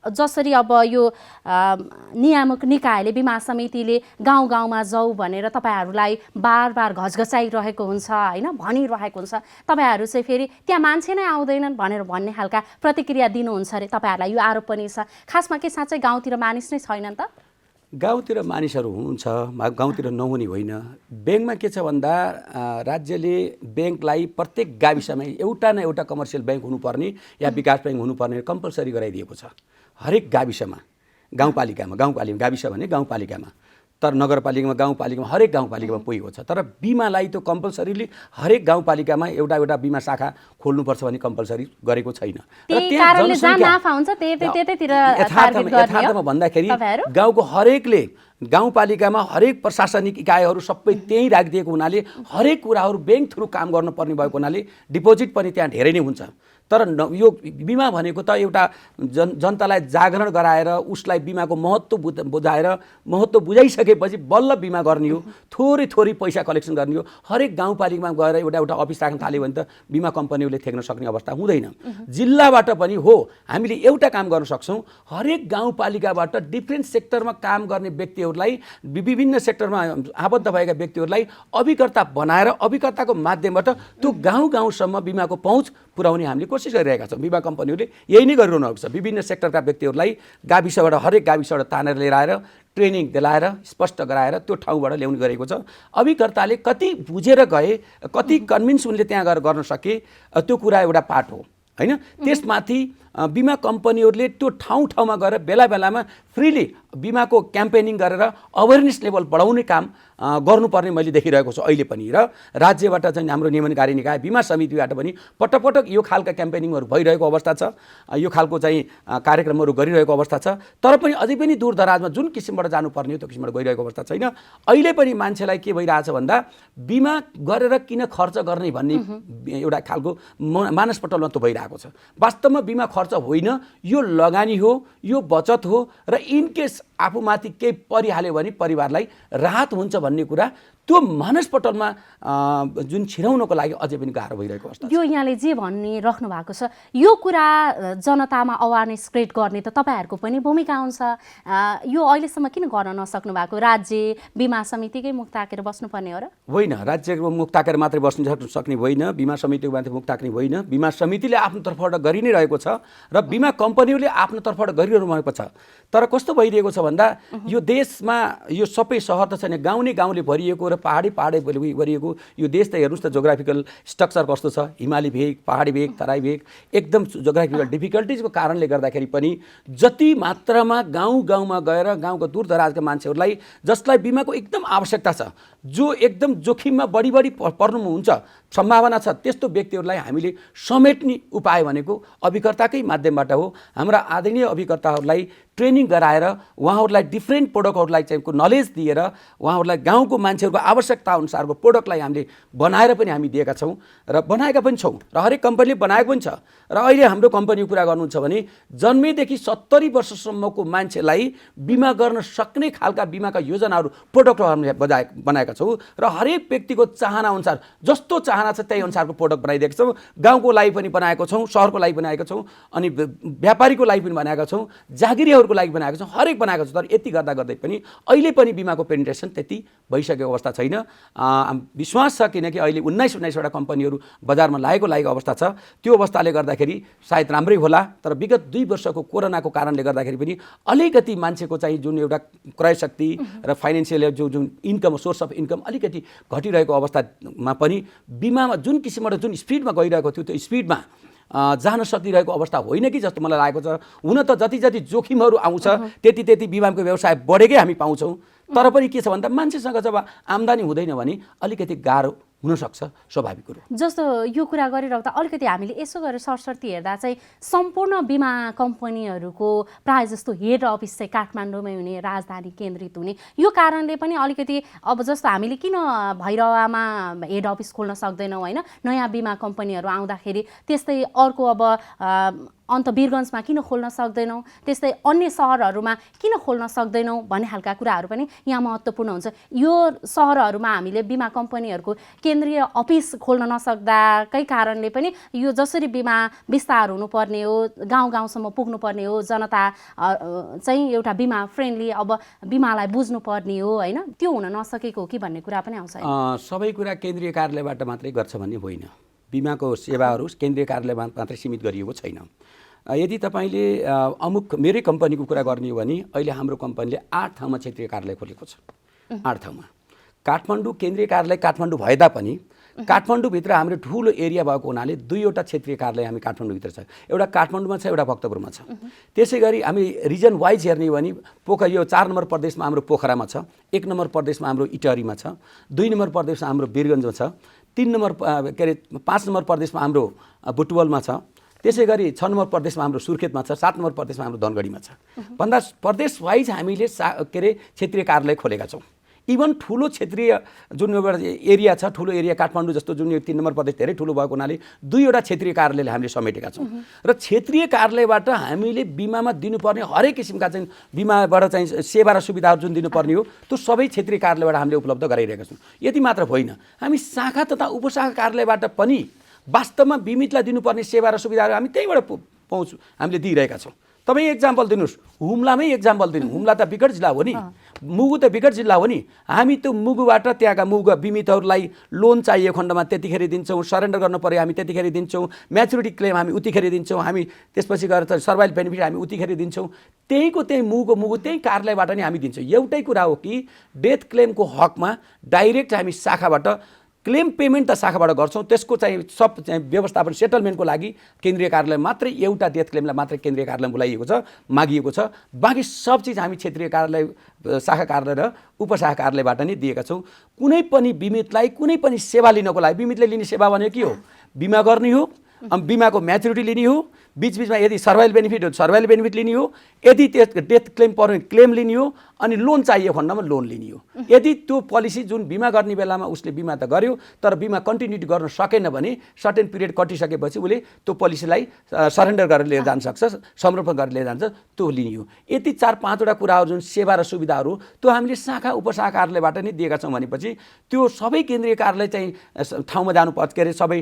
जसरी अब यो नियामक निकायले बिमा समितिले गाउँ गाउँमा जाऊ भनेर तपाईहरूलाई बार बार घचघचाइरहेको हुन्छ हैन, भनिरहेको हुन्छ, तपाईहरू चाहिँ फेरि त्यहाँ मान्छे नै आउँदैनन् भनेर भन्ने खालका प्रतिक्रिया दिनुहुन्छ अरे। तपाईहरूलाई यो आरोप पनि छ। खासमा के साँच्चै गाउँतिर मानिस नै छैनन् त? गाउँतिर मानिसहरू हुनुहुन्छ, गाउँतिर नहुने होइन। ब्याङ्कमा के छ भन्दा राज्यले ब्याङ्कलाई प्रत्येक गाविसमा एउटा न एउटा कमर्सियल ब्याङ्क हुनुपर्ने या विकास ब्याङ्क हुनुपर्ने कम्पलसरी गराइदिएको छ। हरेक गाविसमा, गाउँपालिकामा, गाविस भने गाउँपालिकामा, तर नगरपालिकामा, गाउँपालिकामा, हरेक गाउँपालिकामा पुगेको छ। तर बिमालाई त कम्पलसरीले हरेक गाउँपालिकामा एउटा एउटा बिमा शाखा खोल्नुपर्छ भन्ने कम्पलसरी गरेको छैन। यथार्थमा भन्दाखेरि गाउँको हरेकले गाउँपालिकामा हरेक प्रशासनिक इकाइहरू सबै त्यहीँ राखिदिएको हुनाले हरेक कुराहरू ब्याङ्क थ्रु काम गर्नुपर्ने भएको हुनाले डिपोजिट पनि त्यहाँ धेरै नै हुन्छ। तर यो बिमा भनेको त एउटा जनतालाई जागरण गराएर उसलाई बिमाको महत्त्व बुझाएर महत्त्व बुझाइसकेपछि बल्ल बिमा गर्ने हो, थोरै थोरै पैसा कलेक्सन गर्ने हो। हरेक गाउँपालिकामा गएर एउटा एउटा अफिस राख्न थाल्यो भने त बिमा कम्पनीहरूले थेक्न सक्ने अवस्था हुँदैन। जिल्लाबाट पनि हो हामीले एउटा काम गर्न सक्छौँ, हरेक गाउँपालिकाबाट डिफ्रेन्ट सेक्टरमा काम गर्ने व्यक्तिहरूलाई, विभिन्न सेक्टरमा आबद्ध भएका व्यक्तिहरूलाई अभिकर्ता बनाएर अभिकर्ताको माध्यमबाट त्यो गाउँ गाउँसम्म बिमाको पहुँच पुर्याउने हामीले कोसिस गरिरहेका छौँ। बिमा कम्पनीहरूले यही नै गरिरहनु भएको छ। विभिन्न सेक्टरका व्यक्तिहरूलाई गाविसबाट हरेक गाविसबाट तानेर लिएर आएर ट्रेनिङ दिलाएर स्पष्ट गराएर त्यो ठाउँबाट ल्याउने गरेको छ। अभिकर्ताले कति बुझेर गए, कति कन्भिन्स उनले त्यहाँ गएर गर्न सके, त्यो कुरा एउटा पार्ट हो हैन। त्यसमाथि बिमा कम्पनीहरूले त्यो ठाउँ ठाउँमा गएर बेला बेलामा फ्रीली बिमाको क्याम्पेनिङ गरेर अवेरनेस लेभल बढाउने काम गर्नुपर्ने मैले देखिरहेको छु अहिले पनि। र राज्यबाट चाहिँ हाम्रो नियमनकारी निकाय बिमा समितिबाट पनि पटक पटक यो खालका क्याम्पेनिङहरू भइरहेको अवस्था छ, यो खालको चाहिँ कार्यक्रमहरू गरिरहेको अवस्था छ। तर पनि अझै पनि दूर दराजमा जुन किसिमबाट जानुपर्ने हो त्यो किसिमबाट गइरहेको अवस्था छैन। अहिले पनि मान्छेलाई के भइरहेछ भन्दा बिमा गरेर किन खर्च गर्ने भन्ने एउटा खालको मानसपटलमा त भइरहेको छ। वास्तवमा बिमा खर्च होइन, यो लगानी हो, यो बचत हो र इनकेस आफूमाथि केही परिहाल्यो भने परिवारलाई राहत हुन्छ भन्ने कुरा त्यो मानसपटलमा जुन छिराउनको लागि अझै पनि गाह्रो भइरहेको अवस्था। यो यहाँले जे भन्ने राख्नु भएको छ यो कुरा जनतामा अवेरनेस क्रिएट गर्ने त तपाईहरूको पनि भूमिका हुन्छ। यो अहिलेसम्म किन गर्न नसक्नु भएको? राज्य बिमा समितिकै मुख ताकेर बस्नुपर्ने हो र? होइन, राज्यको मुख ताकेर मात्रै बस्न सक्ने होइन, बिमा समितिको मात्रै मुख ताक्ने होइन। बिमा समितिले आफ्नो तर्फबाट गरि नै रहेको छ र बिमा कम्पनीहरूले आफ्नो तर्फबाट गरिरहनु भएको छ। तर कस्तो भइरहेको छ भन्दा यो देशमा यो सबै सहर त छैन, गाउँले भरिएको र पहाडै गरिएको यो देश त हेर्नुहोस् त जोग्राफिकल स्ट्रक्चर कस्तो छ, हिमाली भेग, पहाडी भेग, तराई भेग, एकदम जोग्राफिकल डिफिकल्टिजको कारणले गर्दाखेरि पनि जति मात्रामा गाउँमा गएर गाउँको दूरदराजका मान्छेहरूलाई जसलाई बिमाको एकदम आवश्यकता छ, जो एकदम जोखिममा बढी पर्नुहुन्छ सम्भावना छ, त्यस्तो व्यक्तिहरूलाई हामीले समेट्ने उपाय भनेको अभिकर्ताकै माध्यमबाट हो। हाम्रा आदरणीय अभिकर्ताहरूलाई ट्रेनिङ गराएर उहाँहरूलाई डिफ्रेन्ट प्रोडक्टहरूलाई चाहिँ नलेज दिएर उहाँहरूलाई गाउँको मान्छेहरूको आवश्यकता अनुसारको प्रोडक्टलाई हामीले बनाएर पनि हामी दिएका छौँ र बनाएका पनि छौँ र हरेक कम्पनीले बनाएको पनि छ। र अहिले हाम्रो कम्पनीको कुरा गर्नुहुन्छ भने जन्मेदेखि 70 वर्षसम्मको मान्छेलाई बिमा गर्न सक्ने खालका बिमाका योजनाहरू प्रोडक्टहरू हामीले बनाएका छौँ र हरेक व्यक्तिको चाहना अनुसार जस्तो चाहना छ त्यही अनुसारको प्रोडक्ट बनाइदिएका छौँ। गाउँको लागि पनि बनाएको छौँ, सहरको लागि बनाएका छौँ, अनि व्यापारीको लागि पनि बनाएका छौँ, जागिरीहरूको लागि बनाएको छौँ, हरेक बनाएको छौँ। तर यति गर्दै पनि अहिले पनि बिमाको पेनिट्रेसन त्यति भइसकेको अवस्था छैन। विश्वास छ किनकि अहिले 19वटा कम्पनीहरू बजारमा लागेको अवस्था छ। त्यो अवस्थाले गर्दाखेरि सायद राम्रै होला। तर विगत 2 वर्षको कोरोनाको कारणले गर्दाखेरि पनि अलिकति मान्छेको चाहिँ जुन एउटा क्रय शक्ति र फाइनेन्सियल जुन इन्कम, सोर्स अफ इन्कम अलिकति घटिरहेको अवस्थामा पनि बिमामा जुन किसिमबाट जुन स्पिडमा गइरहेको थियो त्यो स्पिडमा जान सकिरहेको अवस्था होइन कि जस्तो मलाई लागेको छ। हुन त जति जोखिमहरू आउँछ त्यति बिमाको व्यवसाय बढेकै हामी पाउँछौँ। तर पनि के छ भन्दा मान्छेसँग जब आम्दानी हुँदैन भने अलिकति गाह्रो हुनसक्छ, स्वाभाविक कुरो। जस्तो यो कुरा गरिरहँदा अलिकति हामीले यसो गरेर सरसर्ती हेर्दा चाहिँ सम्पूर्ण बिमा कम्पनीहरूको प्रायः जस्तो हेड अफिस चाहिँ काठमाडौँमै हुने, राजधानी केन्द्रित हुने, यो कारणले पनि अलिकति अब जस्तो हामीले किन भैरवामा हेड अफिस खोल्न सक्दैनौँ होइन, नयाँ बिमा कम्पनीहरू आउँदाखेरि त्यस्तै अर्को अब अन्त वीरगन्जमा किन खोल्न सक्दैनौँ, त्यस्तै अन्य सहरहरूमा किन खोल्न सक्दैनौँ भन्ने खालका कुराहरू पनि यहाँ महत्त्वपूर्ण हुन्छ। यो सहरहरूमा हामीले बिमा कम्पनीहरूको केन्द्रीय अफिस खोल्न नसक्दाकै कारणले पनि यो जसरी बिमा विस्तार हुनुपर्ने हो, गाउँसम्म पुग्नुपर्ने हो, जनता चाहिँ एउटा बिमा फ्रेन्डली अब बिमालाई बुझ्नुपर्ने हो होइन, त्यो हुन नसकेको हो कि भन्ने कुरा पनि आउँछ। सबै कुरा केन्द्रीय कार्यालयबाट मात्रै गर्छ भन्ने होइन। बिमाको सेवाहरू केन्द्रीय कार्यालयमा मात्रै सीमित गरिएको छैन। यदि तपाईँले अमुक मेरै कम्पनीको कुरा गर्ने हो भने अहिले हाम्रो कम्पनीले 8 ठाउँमा क्षेत्रीय कार्यालय खोलेको छ। 8 ठाउँमा काठमाडौँ केन्द्रीय कार्यालय काठमाडौँ भए तापनि काठमाडौँभित्र हाम्रो ठुलो एरिया भएको हुनाले 2वटा क्षेत्रीय कार्यालय हामी काठमाडौँभित्र छ। एउटा काठमाडौँमा छ, एउटा भक्तपुरमा छ। त्यसै गरी हामी रिजन वाइज हेर्ने हो भने यो 4 नम्बर प्रदेशमा हाम्रो पोखरामा छ, 1 नम्बर प्रदेशमा हाम्रो इटहरीमा छ, 2 नम्बर प्रदेशमा हाम्रो वीरगन्जमा छ, 3 नम्बर 5 नम्बर प्रदेशमा हाम्रो बुटवलमा छ, त्यसै गरी 6 नम्बर प्रदेशमा हाम्रो सुर्खेतमा छ, 7 नम्बर प्रदेशमा हाम्रो धनगढीमा छ। भन्दा प्रदेश वाइज हामीले क्षेत्रीय कार्यालय खोलेका छौँ। इभन ठुलो क्षेत्रीय जुन एरिया छ, ठुलो एरिया काठमाडौँ जस्तो जुन यो 3 नम्बर प्रदेश धेरै ठुलो भएको हुनाले 2वटा क्षेत्रीय कार्यालयले हामीले समेटेका छौँ। र क्षेत्रीय कार्यालयबाट हामीले बिमामा दिनुपर्ने हरेक किसिमका चाहिँ बिमाबाट चाहिँ सेवा र सुविधाहरू जुन दिनुपर्ने हो त्यो सबै क्षेत्रीय कार्यालयबाट हामीले उपलब्ध गराइरहेका छौँ। यति मात्र होइन, हामी शाखा तथा उपशाखा कार्यालयबाट पनि वास्तवमा बिमितलाई दिनुपर्ने सेवा र सुविधाहरू हामी त्यहीँबाट हामीले दिइरहेका छौँ। तपाईँ एक्जाम्पल दिनुहोस्, हुम्लामै एक्जाम्पल दिनु, हुम्ला त विकट जिल्ला हो नि, मुगु त विकट जिल्ला हो नि। हामी त्यो मुगुबाट त्यहाँका मुगु बिमितहरूलाई लोन चाहिएको खण्डमा त्यतिखेर दिन्छौँ, सरेन्डर गर्नु पर्यो हामी त्यतिखेर दिन्छौँ, म्याचुरिटी क्लेम हामी उतिखेर दिन्छौँ, हामी त्यसपछि गएर त सर्भाइभल बेनिफिट हामी उतिखेर दिन्छौँ। त्यही मुगु त्यही कार्यालयबाट नै हामी दिन्छौँ। एउटै कुरा हो कि डेथ क्लेमको हकमा डाइरेक्ट हामी शाखाबाट क्लेम पेमेन्ट त शाखाबाट गर्छौँ, त्यसको चाहिँ सब चाहिँ व्यवस्थापन सेटलमेन्टको लागि केन्द्रीय कार्यालय मात्रै एउटा डेथ क्लेमलाई मात्रै केन्द्रीय कार्यालय बोलाइएको छ, मागिएको छ। बाँकी सब चिज हामी क्षेत्रीय कार्यालय, शाखा कार्यालय र उपशाखा कार्यालयबाट नै दिएका छौँ। कुनै पनि बिमितलाई कुनै पनि सेवा लिनको लागि, बिमितले लिने सेवा भनेको के हो? बिमा गर्ने हो, बिमाको म्याचुरिटी लिने हो, बीचबीचमा यदि सर्भाइभल बेनिफिट हो सर्भाइभल बेनिफिट लिने हो, यदि डेथ क्लेम पर्ने क्लेम लिने हो, अनि लोन चाहिएको खण्डमा लोन लिने हो। यदि त्यो पोलिसी जुन बिमा गर्ने बेलामा उसले बिमा त गर्यो तर बिमा कन्टिन्युटी गर्न सकेन भने सर्टेन पिरियड कटिसकेपछि उसले त्यो पोलिसीलाई सरेन्डर गरेर लिएर जान सक्छ, समर्पण गरेर लिएर जान्छ, त्यो लिने हो। यति 4-5वटा कुराहरू जुन सेवा र सुविधाहरू त्यो हामीले शाखा उपशाखा कार्यालयबाट नै दिएका छौँ भनेपछि त्यो सबै केन्द्रीय कार्यालय चाहिँ ठाउँमा जानुपर्छ, के अरे सबै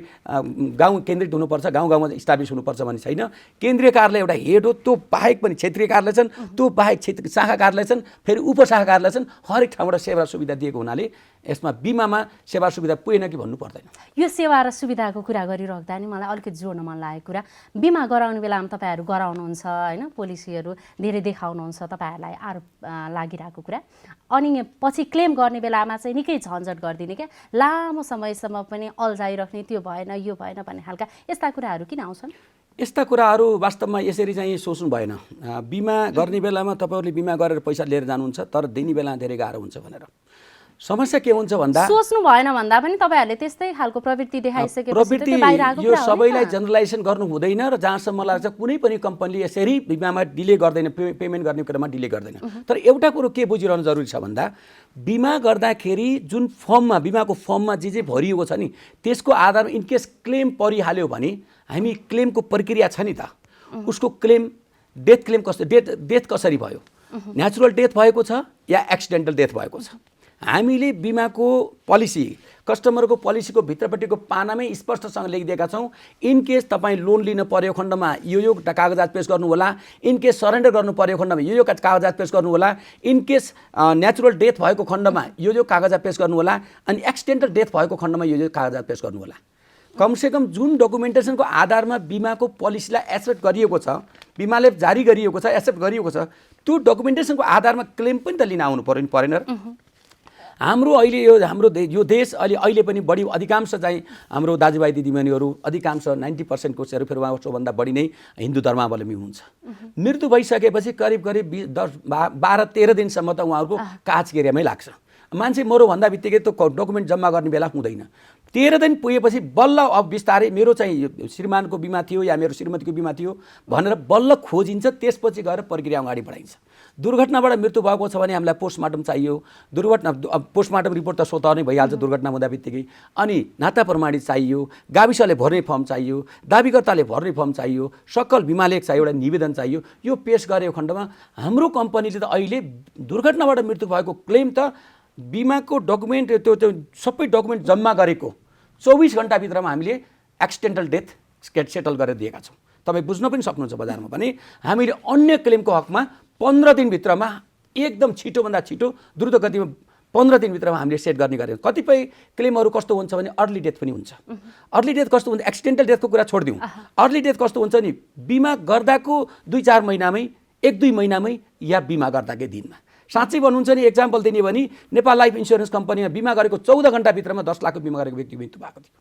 गाउँ केन्द्रित हुनुपर्छ, गाउँमा इस्टाब्लिस हुनुपर्छ भन्ने छैन। केन्द्रीय कार्यालय एउटा हेड हो, त्यो बाहेक पनि क्षेत्रीय कार्यालय छन्, त्यो बाहेक क्षेत्र शाखा कार्यालय छन्, फेरि उपशाखा कार्यालय छन्। हरेक ठाउँबाट सेवा सुविधा दिएको हुनाले यसमा बिमामा सेवा सुविधा पुगेन कि भन्नु पर्दैन। यो सेवा र सुविधाको कुरा गरिराख्दा नि मलाई अलिकति जोड्न मन लागेको कुरा, बिमा गराउने बेलामा तपाईँहरू गराउनुहुन्छ होइन, पोलिसीहरू धेरै देखाउनुहुन्छ, तपाईँहरूलाई आरोप लागिरहेको कुरा, अनि पछि क्लेम गर्ने बेलामा चाहिँ निकै झन्झट गरिदिने क्या, लामो समयसम्म पनि अल्झाइराख्ने, त्यो भएन यो भएन भन्ने खालका यस्ता कुराहरू किन आउँछन्? यस्ता कुराहरू वास्तवमा यसरी चाहिँ सोच्नु भएन। बिमा गर्ने बेलामा तपाईँहरूले बिमा गरेर पैसा लिएर जानुहुन्छ, तर दिने बेलामा धेरै गाह्रो हुन्छ भनेर। समस्या के हुन्छ भन्दा सोच्नु भएन भन्दा पनि तपाईँहरूले त्यस्तै खालको प्रवृत्ति देखाइसकेपछि प्रवृत्ति यो सबैलाई जेनरलाइजेसन गर्नु हुँदैन र जहाँसम्म लाग्छ कुनै पनि कम्पनीले यसरी बिमामा डिले गर्दैन, पेमेन्ट गर्ने क्रममा डिले गर्दैन। तर एउटा कुरो के बुझिरहनु जरुरी छ भन्दा बिमा गर्दाखेरि जुन फर्ममा बिमाको फर्ममा जे भरिएको छ नि त्यसको आधारमा इनकेस क्लेम परिहाल्यो भने हामी क्लेमको प्रक्रिया छ नि त, उसको क्लेम डेथ क्लेम कस्तो डेथ कसरी भयो, नेचुरल डेथ भएको छ या एक्सिडेन्टल डेथ भएको छ, हामीले बिमाको पोलिसी कस्टमरको पोलिसीको भित्रपट्टिको पानामै स्पष्टसँग लेखिदिएका छौँ। इनकेस तपाईँ लोन लिन पर्यो खण्डमा यो कागजात पेश गर्नु होला, इनकेस सरेन्डर गर्नु पर्यो खण्डमा यो कागजात पेश गर्नु होला, इनकेस नेचुरल डेथ भएको खण्डमा यो कागजात पेश गर्नु होला, अनि एक्सिडेन्टल डेथ भएको खण्डमा यो कागजात पेश गर्नु होला। कमसेकम जुन डकुमेन्टेसनको आधारमा बिमाको पोलिसीलाई एक्सेप्ट गरिएको छ, बिमाले जारी गरिएको छ, एक्सेप्ट गरिएको छ, त्यो डकुमेन्टेसनको आधारमा क्लेम पनि त लिन आउनु पर्यो नि, परेन र? हाम्रो अहिले यो देश अहिले पनि बढी अधिकांश चाहिँ हाम्रो दाजुभाइ दिदीबहिनीहरू अधिकांश 90% को सेरोफेरोभन्दा बढी नै हिन्दू धर्मावलम्बी हुन्छ। मृत्यु भइसकेपछि करिब 12-13 दिनसम्म त उहाँहरूको काज केरियामै लाग्छ। मान्छे मरो भन्दा बित्तिकै त्यो डकुमेन्ट जम्मा गर्ने बेला हुँदैन। 13 दिन पुगेपछि बल्ल अब बिस्तारै मेरो चाहिँ श्रीमानको बिमा थियो या मेरो श्रीमतीको बिमा थियो भनेर बल्ल खोजिन्छ, त्यसपछि गएर प्रक्रिया अगाडि बढाइन्छ। दुर्घटनाबाट मृत्यु भएको छ भने हामीलाई पोस्टमार्टम चाहियो, पोस्टमार्टम रिपोर्ट त स्वतः नै भइहाल्छ दुर्घटना हुँदा बित्तिकै, अनि नाता प्रमाणित चाहियो, गाविसले भर्ने फर्म चाहियो, दाबीकर्ताले भर्ने फर्म चाहियो, सकल बिमालेख चाहियो, एउटा निवेदन चाहियो। यो पेश गरेको खण्डमा हाम्रो कम्पनीले त अहिले दुर्घटनाबाट मृत्यु भएको क्लेम त बिमाको डकुमेन्ट त्यो सबै डकुमेन्ट जम्मा गरेको 24 घण्टाभित्रमा हामीले एक्सिडेन्टल डेथ सेटल गरेर दिएका छौँ। तपाईँ बुझ्न पनि सक्नुहुन्छ बजारमा पनि हामीले अन्य क्लेमको हकमा 15 दिनभित्रमा एकदम छिटोभन्दा छिटो द्रुत गतिमा 15 दिनभित्रमा हामीले सेट गर्ने गरेको। कतिपय क्लेमहरू कस्तो हुन्छ भने अर्ली डेथ पनि हुन्छ। अर्ली डेथ कस्तो हुन्छ, एक्सिडेन्टल डेथको कुरा छोडिदिउँ, अर्ली डेथ कस्तो हुन्छ नि, बिमा गर्दाको 2-4 महिनामै 1-2 महिनामै या बिमा गर्दाकै दिनमा। साँच्चै भन्नुहुन्छ नि, एक्जाम्पल दिने भने नेपाल लाइफ इन्स्योरेन्स कम्पनीमा बिमा गरेको 14 घण्टाभित्रमा 10 लाखको बिमा गरेको व्यक्ति मृत्यु भएको थियो,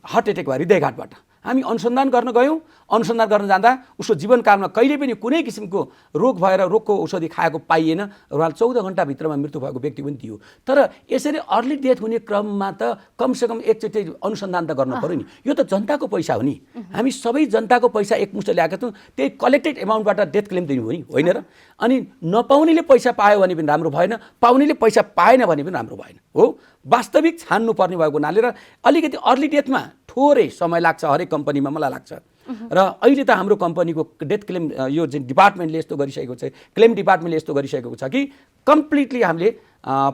हार्ट एटेक भयो, हृदयघातबाट। हामी अनुसन्धान गर्न गयौँ, अनुसन्धान गर्न जाँदा उसको जीवनकालमा कहिले पनि कुनै किसिमको रोग भएर रोगको औषधि खाएको पाइएन, र 14 घण्टाभित्रमा मृत्यु भएको व्यक्ति पनि थियो। तर यसरी अर्ली डेथ हुने क्रममा त कमसेकम एकचोटि अनुसन्धान त गर्न पर्यो नि। यो त जनताको पैसा हो नि, हामी सबै जनताको पैसा एकमुष्ट ल्याएका छौँ, त्यही कलेक्टेड एमाउन्टबाट डेथ क्लेम दिनु हो नि, होइन र? अनि नपाउनेले पैसा पायो भने पनि राम्रो भएन, पाउनेले पैसा पाएन भने पनि राम्रो भएन हो। वास्तविक छान्नु पर्ने भएको हुनाले र अलिकति अर्ली डेथमा थोरै समय लाग्छ हरेक कम्पनीमा, मलाई लाग्छ। र अहिले त हाम्रो कम्पनीको डेथ क्लेम यो चाहिँ डिपार्टमेन्टले यस्तो गरिसकेको छ, क्लेम डिपार्टमेन्टले यस्तो गरिसकेको छ कि कम्प्लिटली हामीले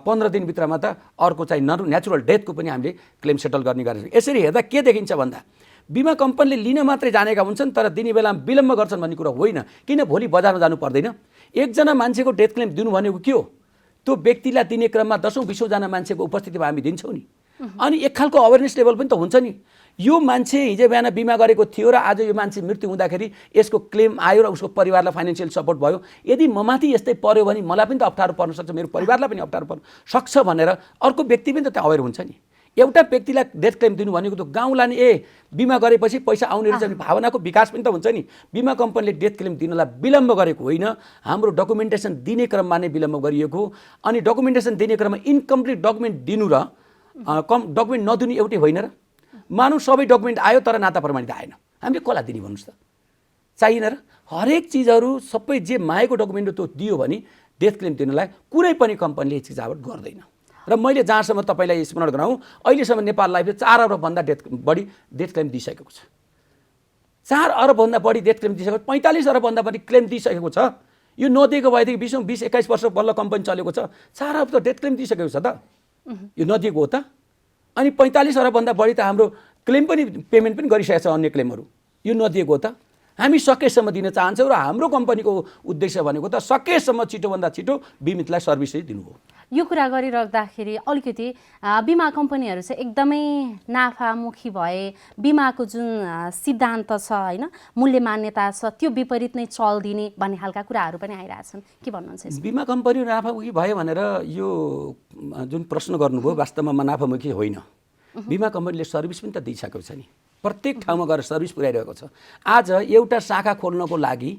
15 दिनभित्रमा त अर्को चाहिँ नेचुरल डेथको पनि हामीले क्लेम सेटल गर्ने गरेको। यसरी हेर्दा के देखिन्छ भन्दा बिमा कम्पनीले लिन मात्रै जानेका हुन्छन् तर दिने बेलामा विलम्ब गर्छन् भन्ने कुरा होइन। किन भोलि बजारमा जानु पर्दैन? एकजना मान्छेको डेथ क्लेम दिनु भनेको के हो? त्यो व्यक्तिलाई दिने क्रममा 10औं-20औं जना मान्छेको उपस्थितिमा हामी दिन्छौँ नि। अनि एक खालको अवेरनेस लेभल पनि त हुन्छ नि। यो मान्छे हिजो बिहान बिमा गरेको थियो र आज यो मान्छे मृत्यु हुँदाखेरि यसको क्लेम आयो र उसको परिवारलाई फाइनेन्सियल सपोर्ट भयो। यदि ममाथि यस्तै पर्यो भने मलाई पनि त अप्ठ्यारो पर्न सक्छ, मेरो परिवारलाई पनि अप्ठ्यारो पर्न सक्छ भनेर अर्को व्यक्ति पनि त त्यहाँ अवेर हुन्छ नि। एउटा व्यक्तिलाई डेथ क्लेम दिनु भनेको त गाउँलाई नि बिमा गरेपछि पैसा आउने रहेछ भने भावनाको विकास पनि त हुन्छ नि। बिमा कम्पनीले डेथ क्लेम दिनलाई विलम्ब गरेको होइन, हाम्रो डकुमेन्टेसन दिने क्रममा नै विलम्ब गरिएको। अनि डकुमेन्टेसन दिने क्रममा इन्कम्प्लिट डकुमेन्ट दिनु र डकुमेन्ट नदिनु एउटै होइन र? मानौँ सबै डकुमेन्ट आयो तर नाता प्रमाणित आएन, हामीले कसलाई दिने भन्नुहोस् त? चाहिएन र? हरेक चिजहरू सबै जे मागेको डकुमेन्ट त्यो दियो भने डेथ क्लेम दिनलाई कुनै पनि कम्पनीले चिजावट गर्दैन। र मैले जहाँसम्म तपाईँलाई स्मरण गराउँ, अहिलेसम्म नेपाल लाइफले 4 अरबभन्दा बढी डेथ क्लेम दिइसकेको छ। 4 अरबभन्दा बढी डेथ क्लेम दिइसकेको, 45 अरबभन्दा बढी क्लेम दिइसकेको छ। यो नदिएको भएदेखि 20-21 वर्ष बल्ल कम्पनी चलेको छ, 4 अरब त डेथ क्लेम दिइसकेको छ त, यो नदिएको हो त। अनि 45 अरबभन्दा बढी त हाम्रो क्लेम पनि पेमेन्ट पनि गरिसकेको छ अन्य क्लेमहरू, यो नदिएको हो त। हामी सकेसम्म दिन चाहन्छौँ र हाम्रो कम्पनीको उद्देश्य भनेको त सकेसम्म छिटोभन्दा छिटो बिमितलाई सर्भिस दिनु हो। यो कुरा गरिराख्दाखेरि अलिकति बिमा कम्पनीहरू चाहिँ एकदमै नाफामुखी भए बिमाको जुन सिद्धान्त छ होइन मूल्य मान्यता छ त्यो विपरीत नै चल्दिने भन्ने खालका कुराहरू पनि आइरहेछन्, के भन्नुहुन्छ? बिमा कम्पनी नाफामुखी भयो भनेर यो जुन प्रश्न गर्नुभयो वास्तवमा नाफामुखी होइन। बिमा कम्पनीले सर्भिस पनि त दिइसकेको छ नि, प्रत्येक ठाउँमा गएर सर्भिस पुर्याइरहेको छ। आज एउटा शाखा खोल्नको लागि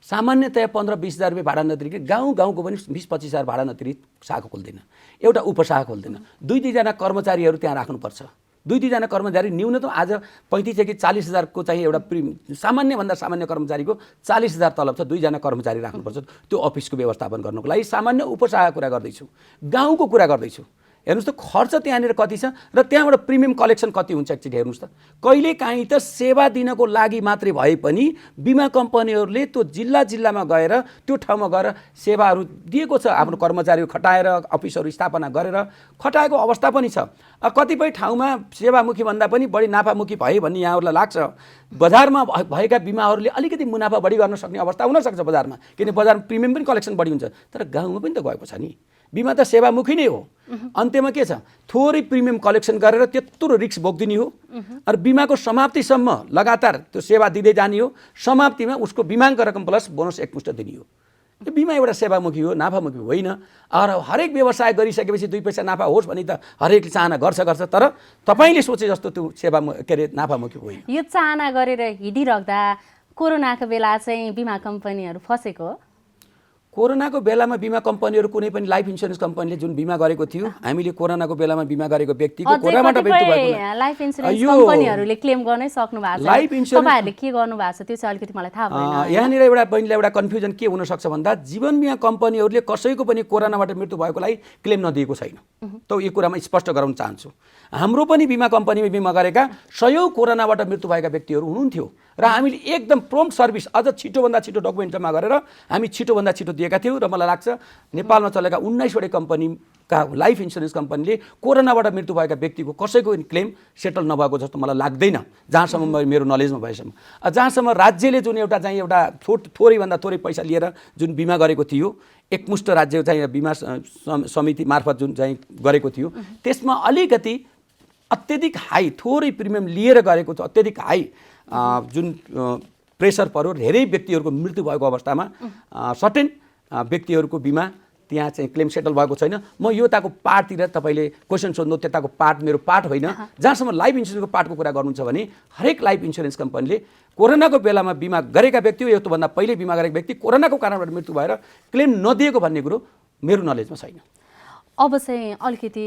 सामान्यतया 15-20 हजार रुपियाँ भाडा नतिरिक गाउँको पनि 20-25 हजार भाडा नतिरिक शाखा खोल्दैन, एउटा उपशाखा खोल्दैन। 2-2जना कर्मचारीहरू त्यहाँ राख्नुपर्छ। 2-2जना कर्मचारी न्यूनतम आज 35 कि 40 हजारको चाहिँ एउटा सामान्यभन्दा सामान्य कर्मचारीको 40 हजार तलब छ, 2जना कर्मचारी राख्नुपर्छ त्यो अफिसको व्यवस्थापन गर्नको लागि। सामान्य उपशाखा कुरा गर्दैछु, गाउँको कुरा गर्दैछु। हेर्नुहोस् त खर्च त्यहाँनिर कति छ र त्यहाँबाट प्रिमियम कलेक्सन कति हुन्छ एकचोटि हेर्नुहोस् त। कहिलेकाहीँ त सेवा दिनको लागि मात्रै भए पनि बिमा कम्पनीहरूले त्यो जिल्लामा गएर त्यो ठाउँमा गएर सेवाहरू दिएको छ। आफ्नो कर्मचारीहरू खटाएर अफिसहरू स्थापना गरेर खटाएको अवस्था पनि छ। कतिपय ठाउँमा सेवामुखी भन्दा पनि बढी नाफामुखी भए भन्ने यहाँहरूलाई लाग्छ। बजारमा भएका बिमाहरूले अलिकति मुनाफा बढी गर्न सक्ने अवस्था हुनसक्छ बजारमा, किन बजारमा प्रिमियम पनि कलेक्सन बढी हुन्छ। तर गाउँमा पनि त गएको छ नि, बिमा त सेवामुखी नै हो। अन्त्यमा के छ, थोरै प्रिमियम कलेक्सन गरेर त्यत्रो रिस्क बोक्दिने हो। र बिमाको समाप्तिसम्म लगातार त्यो सेवा दिँदै जाने हो। समाप्तिमा उसको बिमाको रकम प्लस बोनस एकमुष्ट दिने हो। यो बिमा एउटा सेवामुखी हो, नाफामुखी होइन। हरेक व्यवसाय गरिसकेपछि 2 पैसा नाफा होस् भने त हरेकले चाहना गर्छ, तर तपाईँले सोचे जस्तो त्यो सेवा के अरे नाफामुखी होइन। यो चाहना गरेर हिँडिराख्दा कोरोनाको बेला चाहिँ बिमा कम्पनीहरू फसेको हो। कोरोनाको बेलामा बिमा कम्पनीहरू कुनै पनि लाइफ इन्सुरेन्स कम्पनीले जुन बिमा गरेको थियो, हामीले कोरोनाको बेलामा बिमा गरेको व्यक्तिको कोरोनाबाट मृत्यु भएको लाइफ इन्सुरेन्स कम्पनीहरूले क्लेम गर्नै सक्नु भएको छ। लाइफ इन्सुरेन्स तपाईहरुले के गर्नु भएको छ त्यो चाहिँ अलिकति मलाई थाहा भएन। यहाँनिर एउटा बहिनीलाई एउटा कन्फ्युजन के हुन सक्छ भन्दा जीवन बिमा कम्पनीहरूले कसैको पनि कोरोनाबाट मृत्यु भएकोलाई क्लेम नदिएको छैन। त यो कुरामा स्पष्ट गराउन चाहन्छु। हाम्रो पनि बिमा कम्पनीमा बिमा गरेका सयौं कोरोनाबाट मृत्यु भएका व्यक्तिहरू हुनुहुन्थ्यो र हामीले एकदम प्रोम्प्ट सर्भिस अझ छिटोभन्दा छिटो डकुमेन्ट जम्मा गरेर हामी छिटोभन्दा छिटो दिएका थियौँ। र मलाई लाग्छ नेपालमा चलेका 19वटै कम्पनीका लाइफ इन्सुरेन्स कम्पनीले कोरोनाबाट मृत्यु भएका व्यक्तिको कसैको क्लेम सेटल नभएको जस्तो मलाई लाग्दैन, जहाँसम्म मेरो नलेजमा भएसम्म। जहाँसम्म राज्यले जुन एउटा चाहिँ एउटा थोरैभन्दा थोरै पैसा लिएर जुन बिमा गरेको थियो, एकमुष्ट राज्य चाहिँ बिमा समिति मार्फत जुन चाहिँ गरेको थियो, त्यसमा अलिकति अत्यधिक हाई थोरै प्रिमियम लिएर गरेको छ। अत्यधिक हाई जुन प्रेसर पर्यो, धेरै व्यक्तिहरूको मृत्यु भएको अवस्थामा सर्टेन व्यक्तिहरूको बिमा त्यहाँ चाहिँ क्लेम सेटल भएको छैन। म यो ताको पार्टतिर तपाईँले क्वेसन सोध्नु, त्यताको पार्ट मेरो पार्ट होइन। जहाँसम्म लाइफ इन्सुरेन्सको पार्टको कुरा गर्नुहुन्छ भने हरेक लाइफ इन्सुरेन्स कम्पनीले कोरोनाको बेलामा बिमा गरेका व्यक्ति, यो त्योभन्दा पहिले बिमा गरेका व्यक्ति कोरोनाको कारणबाट मृत्यु भएर क्लेम नदिएको भन्ने कुरो मेरो नलेजमा छैन। अब चाहिँ अलिकति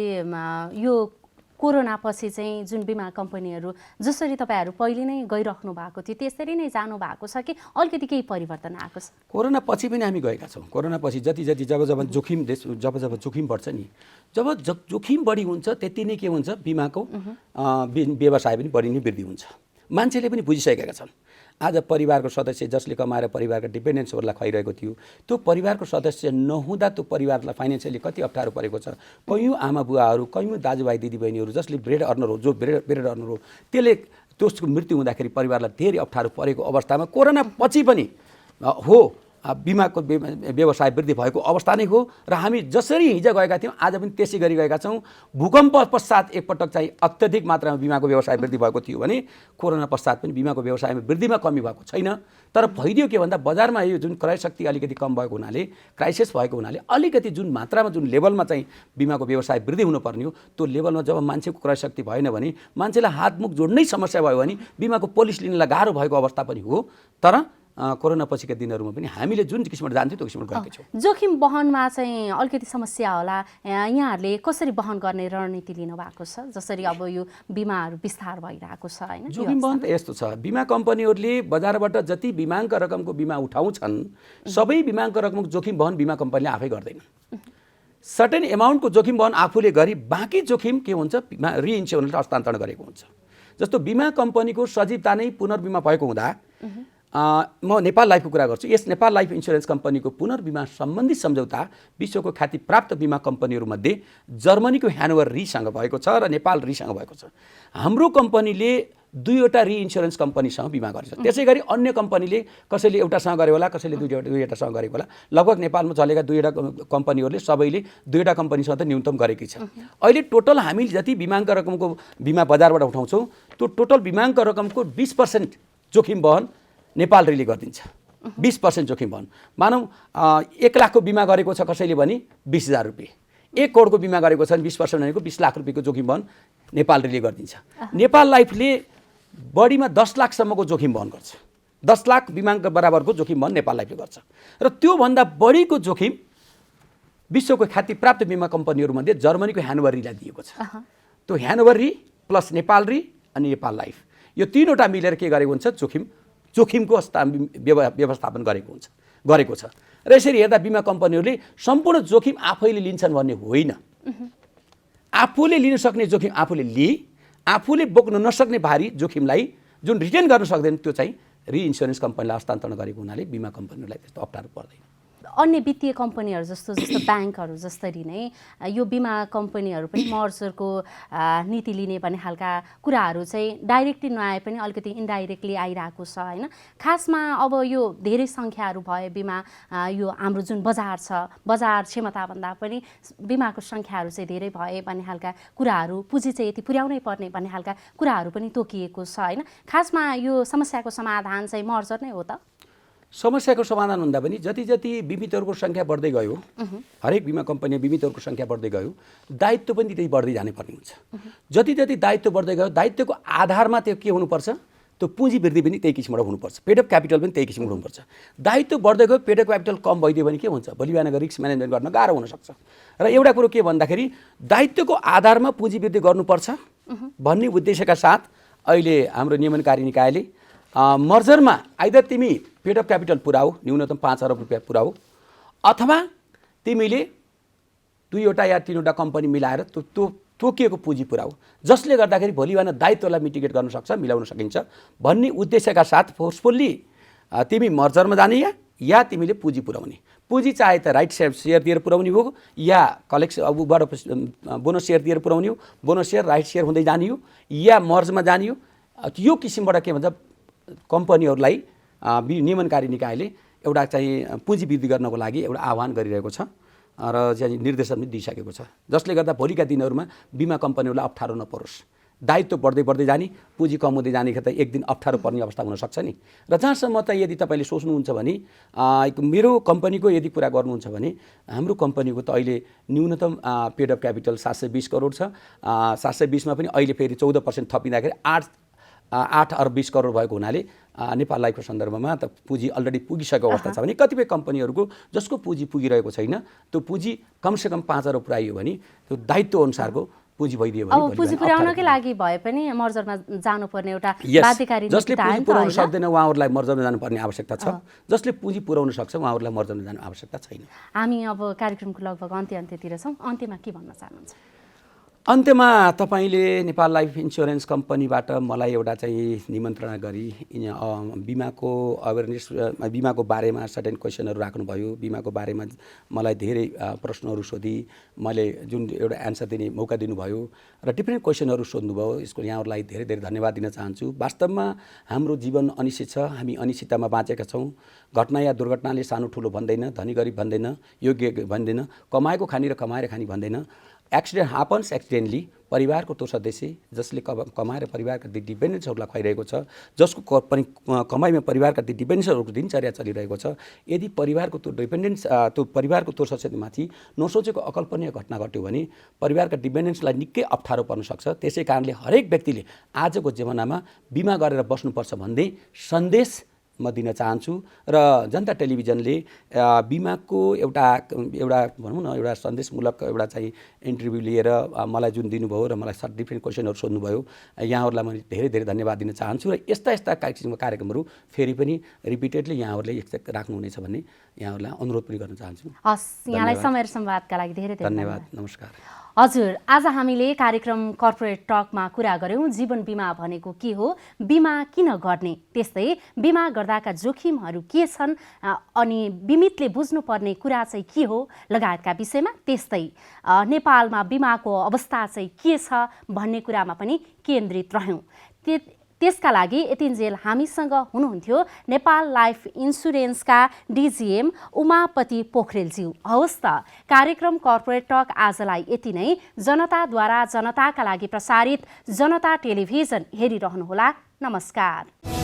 यो कोरोना पछि चाहिँ जुन बिमा कम्पनीहरू जसरी तपाईँहरू पहिले नै गइराख्नु भएको थियो त्यसरी नै जानु भएको छ कि अलिकति केही परिवर्तन आएको छ? कोरोना पछि पनि हामी गएका छौँ। कोरोना पछि जति जब जोखिम बढ्छ नि, जब जोखिम बढी हुन्छ त्यति नै के हुन्छ, बिमाको व्यवसाय पनि बढी नै वृद्धि हुन्छ। मान्छेले पनि बुझिसकेका छन्। आज परिवारको सदस्य जसले कमाएर परिवारका डिपेन्डेन्ट्सहरूलाई खुवाइरहेको थियो, त्यो परिवारको सदस्य नहुँदा त्यो परिवारलाई फाइनेन्सियली कति अप्ठ्यारो परेको छ। कयौँ आमा बुवाहरू, कयौँ दाजुभाइ दिदीबहिनीहरू जसले ब्रेड अर्नर हो, जो ब्रेड अर्नर हो, त्यसले त्यसको मृत्यु हुँदाखेरि परिवारलाई धेरै अप्ठ्यारो परेको अवस्थामा कोरोना पछि पनि हो बिमाको व्यवसाय वृद्धि भएको अवस्था नै हो। र हामी जसरी हिजो गएका थियौँ आज पनि त्यसै गरी गएका छौँ। भूकम्प पश्चात एकपटक चाहिँ अत्यधिक मात्रामा बिमाको व्यवसाय वृद्धि भएको थियो भने कोरोना पश्चात पनि बिमाको व्यवसायमा वृद्धिमा कमी भएको छैन। तर भइदियो के भन्दा बजारमा यो जुन क्रय शक्ति अलिकति कम भएको हुनाले, क्राइसिस भएको हुनाले अलिकति जुन मात्रामा जुन लेभलमा चाहिँ बिमाको व्यवसाय वृद्धि हुनुपर्ने हो, त्यो लेभलमा जब मान्छेको क्रय शक्ति भएन भने, मान्छेलाई हातमुख जोड्नै समस्या भयो भने बिमाको पोलिसी लिनलाई गाह्रो भएको अवस्था पनि हो। तर कोरोना पछिका दिनहरूमा पनि हामीले जुन किसिमबाट जान्थ्यौँ त्यो किसिमबाट गएका छौँ। जोखिम वहनमा चाहिँ अलिकति समस्या होला, यहाँहरूले कसरी वहन गर्ने रणनीति लिनु भएको छ? जसरी अब यो बिमाहरू विस्तार भइरहेको छ होइन, जोखिम वहन त यस्तो छ, बिमा कम्पनीहरूले बजारबाट जति बिमाङ्क रकमको बिमा उठाउँछन् सबै बिमाङ्क रकमको जोखिम वहन बिमा कम्पनीले आफै गर्दैन। सर्टेन एमाउन्टको जोखिम वहन आफूले गरी बाँकी जोखिम के हुन्छ, रिइन्स्योरेन्सले हस्तान्तरण गरेको हुन्छ। जस्तो बिमा कम्पनीको सजीवता नै पुनर्बिमा भएको हुँदा म नेपाल लाइफको कुरा गर्छु। यस नेपाल लाइफ इन्सुरेन्स कम्पनीको पुनर्बिमा सम्बन्धी सम्झौता विश्वको ख्याति प्राप्त बिमा कम्पनीहरूमध्ये जर्मनीको ह्यानोभर रीसँग भएको छ र नेपाल रीसँग भएको छ। हाम्रो कम्पनीले 2वटा रिइन्स्योरेन्स कम्पनीसँग बिमा गरेछ। त्यसै गरी अन्य कम्पनीले कसैले एउटासँग गरे होला, कसैले दुईवटासँग गरेको होला। लगभग नेपालमा चलेका 2वटा कम्पनीहरूले सबैले 2वटा कम्पनीसँग त न्यूनतम गरेकै छ। अहिले टोटल हामी जति बिमाङ्क रकमको बिमा बजारबाट उठाउँछौँ त्यो टोटल बिमाङ्क रकमको 20% जोखिम वहन नेपाल रेलले गरिदिन्छ। 20% जोखिम वहन। मानौँ 1 लाखको बिमा गरेको छ कसैले भने 20,000 रुपियाँ, 1 करोडको बिमा गरेको छ भने 20% भनेको 20 लाख रुपियाँको जोखिम वहन नेपाल रेलले गरिदिन्छ। नेपाल लाइफले बढीमा 10 लाखसम्मको जोखिम वहन गर्छ। 10 लाख बिमाङ्क बराबरको जोखिम वहन नेपाल लाइफले गर्छ र त्योभन्दा बढीको जोखिम विश्वको ख्यातिप्राप्त बिमा कम्पनीहरूमध्ये जर्मनीको ह्यानोभर रीलाई दिएको छ। त्यो ह्यानोभर री प्लस नेपाल री अनि नेपाल लाइफ यो 3वटा मिलेर के गरेको हुन्छ जोखिमको व्यवस्थापन गरेको छ। र यसरी हेर्दा बिमा कम्पनीहरूले सम्पूर्ण जोखिम आफैले लिन्छन् भन्ने होइन। आफूले लिन सक्ने जोखिम आफूले बोक्न नसक्ने भारी जोखिमलाई जुन रिटेन गर्न सक्दैन त्यो चाहिँ रिइन्स्योरेन्स कम्पनीलाई हस्तान्तरण गरेको हुनाले बिमा कम्पनीहरूलाई त्यस्तो अप्ठ्यारो पर्दैन। अन्य वित्तीय कम्पनीहरू जस्तो ब्याङ्कहरू जसरी नै यो बिमा कम्पनीहरू पनि मर्जरको नीति लिने भन्ने खालका कुराहरू चाहिँ डाइरेक्टली नआए पनि अलिकति इन्डाइरेक्टली आइरहेको छ होइन। खासमा अब यो धेरै सङ्ख्याहरू भए बिमा यो हाम्रो जुन बजार छ बजार क्षमताभन्दा पनि बिमाको सङ्ख्याहरू चाहिँ धेरै भए भन्ने खालका कुराहरू पुँजी चाहिँ यति पुर्याउनै पर्ने भन्ने खालका कुराहरू पनि तोकिएको छ होइन। खासमा यो समस्याको समाधान चाहिँ मर्जर नै हो त? समस्याको समाधान भन्दा पनि जति जति बिमितहरूको सङ्ख्या बढ्दै गयो, हरेक बिमा कम्पनी बिमितहरूको सङ्ख्या बढ्दै गयो, दायित्व पनि त्यही बढ्दै जाने पर्ने हुन्छ। जति जति दायित्व बढ्दै गयो दायित्वको आधारमा त्यो के हुनुपर्छ, त्यो पुँजी वृद्धि पनि त्यही किसिमबाट हुनुपर्छ, पेड अफ क्यापिटल पनि त्यही किसिमको हुनुपर्छ। दायित्व बढ्दै गयो पेड अफ क्यापिटल कम भइदियो भने के हुन्छ, भोलि बिहान रिस्क म्यानेजमेन्ट गर्न गाह्रो हुनसक्छ। र एउटा कुरो के भन्दाखेरि दायित्वको आधारमा पुँजी वृद्धि गर्नुपर्छ भन्ने उद्देश्यका साथ अहिले हाम्रो नियमनकारी निकायले मर्जरमा आइदर तिमी पेड अफ क्यापिटल पुऱ्याऊ, न्यूनतम 5 अरब रुपियाँ पुऱ्याऊ, अथवा तिमीले 2वटा या 3वटा कम्पनी मिलाएर त्यो तोकिएको पुँजी पुऱ्याऊ, जसले गर्दाखेरि भोलि बिहान दायित्वलाई मिटिगेट गर्न सक्छ, मिलाउन सकिन्छ भन्ने उद्देश्यका साथ फोर्सफुल्ली तिमी मर्जरमा जाने या तिमीले पुँजी पुऱ्याउने। पुँजी चाहे त राइट सेयर दिएर पुऱ्याउने हो या उबाट बोनस सेयर दिएर पुऱ्याउने हो, बोनस सेयर राइट सेयर हुँदै जाने हो या मर्जमा जाने हो। यो किसिमबाट के भन्छ कम्पनीहरूलाई नियमनकारी निकायले एउटा चाहिँ पुँजी वृद्धि गर्नको लागि एउटा आह्वान गरिरहेको छ र चाहिँ निर्देशन पनि दिइसकेको छ, जसले गर्दा भोलिका दिनहरूमा बिमा कम्पनीहरूलाई अप्ठ्यारो नपरोस्। दायित्व बढ्दै जाने, पुँजी कम हुँदै जाने त एक दिन अप्ठ्यारो पर्ने अवस्था हुनसक्छ नि। र जहाँसम्म त यदि तपाईँले सोच्नुहुन्छ भने मेरो कम्पनीको यदि कुरा गर्नुहुन्छ भने हाम्रो कम्पनीको त अहिले न्यूनतम पेड अफ क्यापिटल 720 करोड छ। 720 मा पनि अहिले फेरि 14% थपिँदाखेरि 8 अरब 20 करोड भएको हुनाले नेपाल लाइफको सन्दर्भमा त पुँजी अलरेडी पुगिसकेको अवस्था छ भने कतिपय कम्पनीहरूको जसको पुँजी पुगिरहेको छैन त्यो पुँजी कमसेकम 5 अरब पुऱ्याइयो भने त्यो दायित्व अनुसारको पुँजी भइदियो भने अब पुँजी पुर्याउनकै लागि भए पनि मर्जरमा जानुपर्ने एउटा बाध्यकारी नीति जसले पुँजी पुर्याउन सक्दैन उहाँहरूलाई मर्जरमा जानुपर्ने आवश्यकता छ, जसले पुँजी पुर्याउन सक्छ उहाँहरूलाई मर्जरमा जानु आवश्यकता छैन। हामी अब कार्यक्रमको लगभग अन्त्यतिर छौँ, अन्त्यमा के भन्न चाहनुहुन्छ? अन्त्यमा तपाईँले नेपाल लाइफ इन्स्योरेन्स कम्पनीबाट मलाई एउटा चाहिँ निमन्त्रणा गरी बिमाको अवेरनेस बिमाको बारेमा सर्टेन क्वेसनहरू राख्नुभयो, बिमाको बारेमा मलाई धेरै प्रश्नहरू सोधी मैले जुन एउटा एन्सर दिने मौका दिनुभयो र डिफ्रेन्ट क्वेसनहरू सोध्नुभयो, यसको यहाँहरूलाई धेरै धेरै धन्यवाद दिन चाहन्छु। वास्तवमा हाम्रो जीवन अनिश्चित छ, हामी अनिश्चिततामा बाँचेका छौँ। घटना या दुर्घटनाले सानो ठुलो भन्दैन, धनी गरिब भन्दैन, योग्य भन्दैन, कमाएको खानी र कमाएर खानी भन्दैन। एक्सिडेन्ट हापन्स एक्सिडेन्टली परिवारको त्यो सदस्य जसले कमाएर परिवारका ती डिपेन्डेन्ट्सहरूलाई खुवाइरहेको छ, जसको कमाइमा परिवारका ती डिपेन्डेन्ट्सहरूको दिनचर्या चलिरहेको छ, यदि परिवारको त्यो त्यो परिवारको त्यो सदस्यमाथि नसोचेको अकल्पनीय घटना घट्यो भने परिवारका डिपेन्डेन्ट्सलाई निकै अप्ठ्यारो पर्न सक्छ। त्यसै कारणले हरेक व्यक्तिले आजको जमानामा बिमा गरेर बस्नुपर्छ भन्ने सन्देश म दिन चाहन्छु र जनता टेलिभिजनले बिमाको एउटा भनौँ न एउटा सन्देशमूलक एउटा चाहिँ इन्टरभ्यू लिएर मलाई जुन दिनुभयो र मलाई डिफ्रेन्ट क्वेसनहरू सोध्नुभयो, यहाँहरूलाई मैले धेरै धेरै धन्यवाद दिन चाहन्छु र यस्ता किसिमका कार्यक्रमहरू फेरि पनि रिपिटेडली यहाँहरूले राख्नुहुनेछ भन्ने यहाँहरूलाई अनुरोध पनि गर्न चाहन्छु। हस्, यहाँलाई समय र संवादका लागि धेरै धेरै धन्यवाद। नमस्कार। हजुर, आज हामीले कार्यक्रम कर्पोरेट टकमा कुरा गऱ्यौँ जीवन बिमा भनेको के हो, बिमा किन गर्ने, त्यस्तै बिमा गर्दाका जोखिमहरू के छन् अनि बिमितले बुझ्नुपर्ने कुरा चाहिँ के हो लगायतका विषयमा, त्यस्तै नेपालमा बिमाको अवस्था चाहिँ के छ भन्ने कुरामा पनि केन्द्रित रह्यौँ। त्यसका लागि यतिन्जेल हामीसँग हुनुहुन्थ्यो नेपाल लाइफ इन्सुरेन्सका डिजिएम उमापति पोखरेलज्यू। हवस् त, कार्यक्रम कर्पोरेट टक आजलाई यति नै। जनताद्वारा जनताका लागि प्रसारित जनता टेलिभिजन हेरिरहनुहोला। नमस्कार।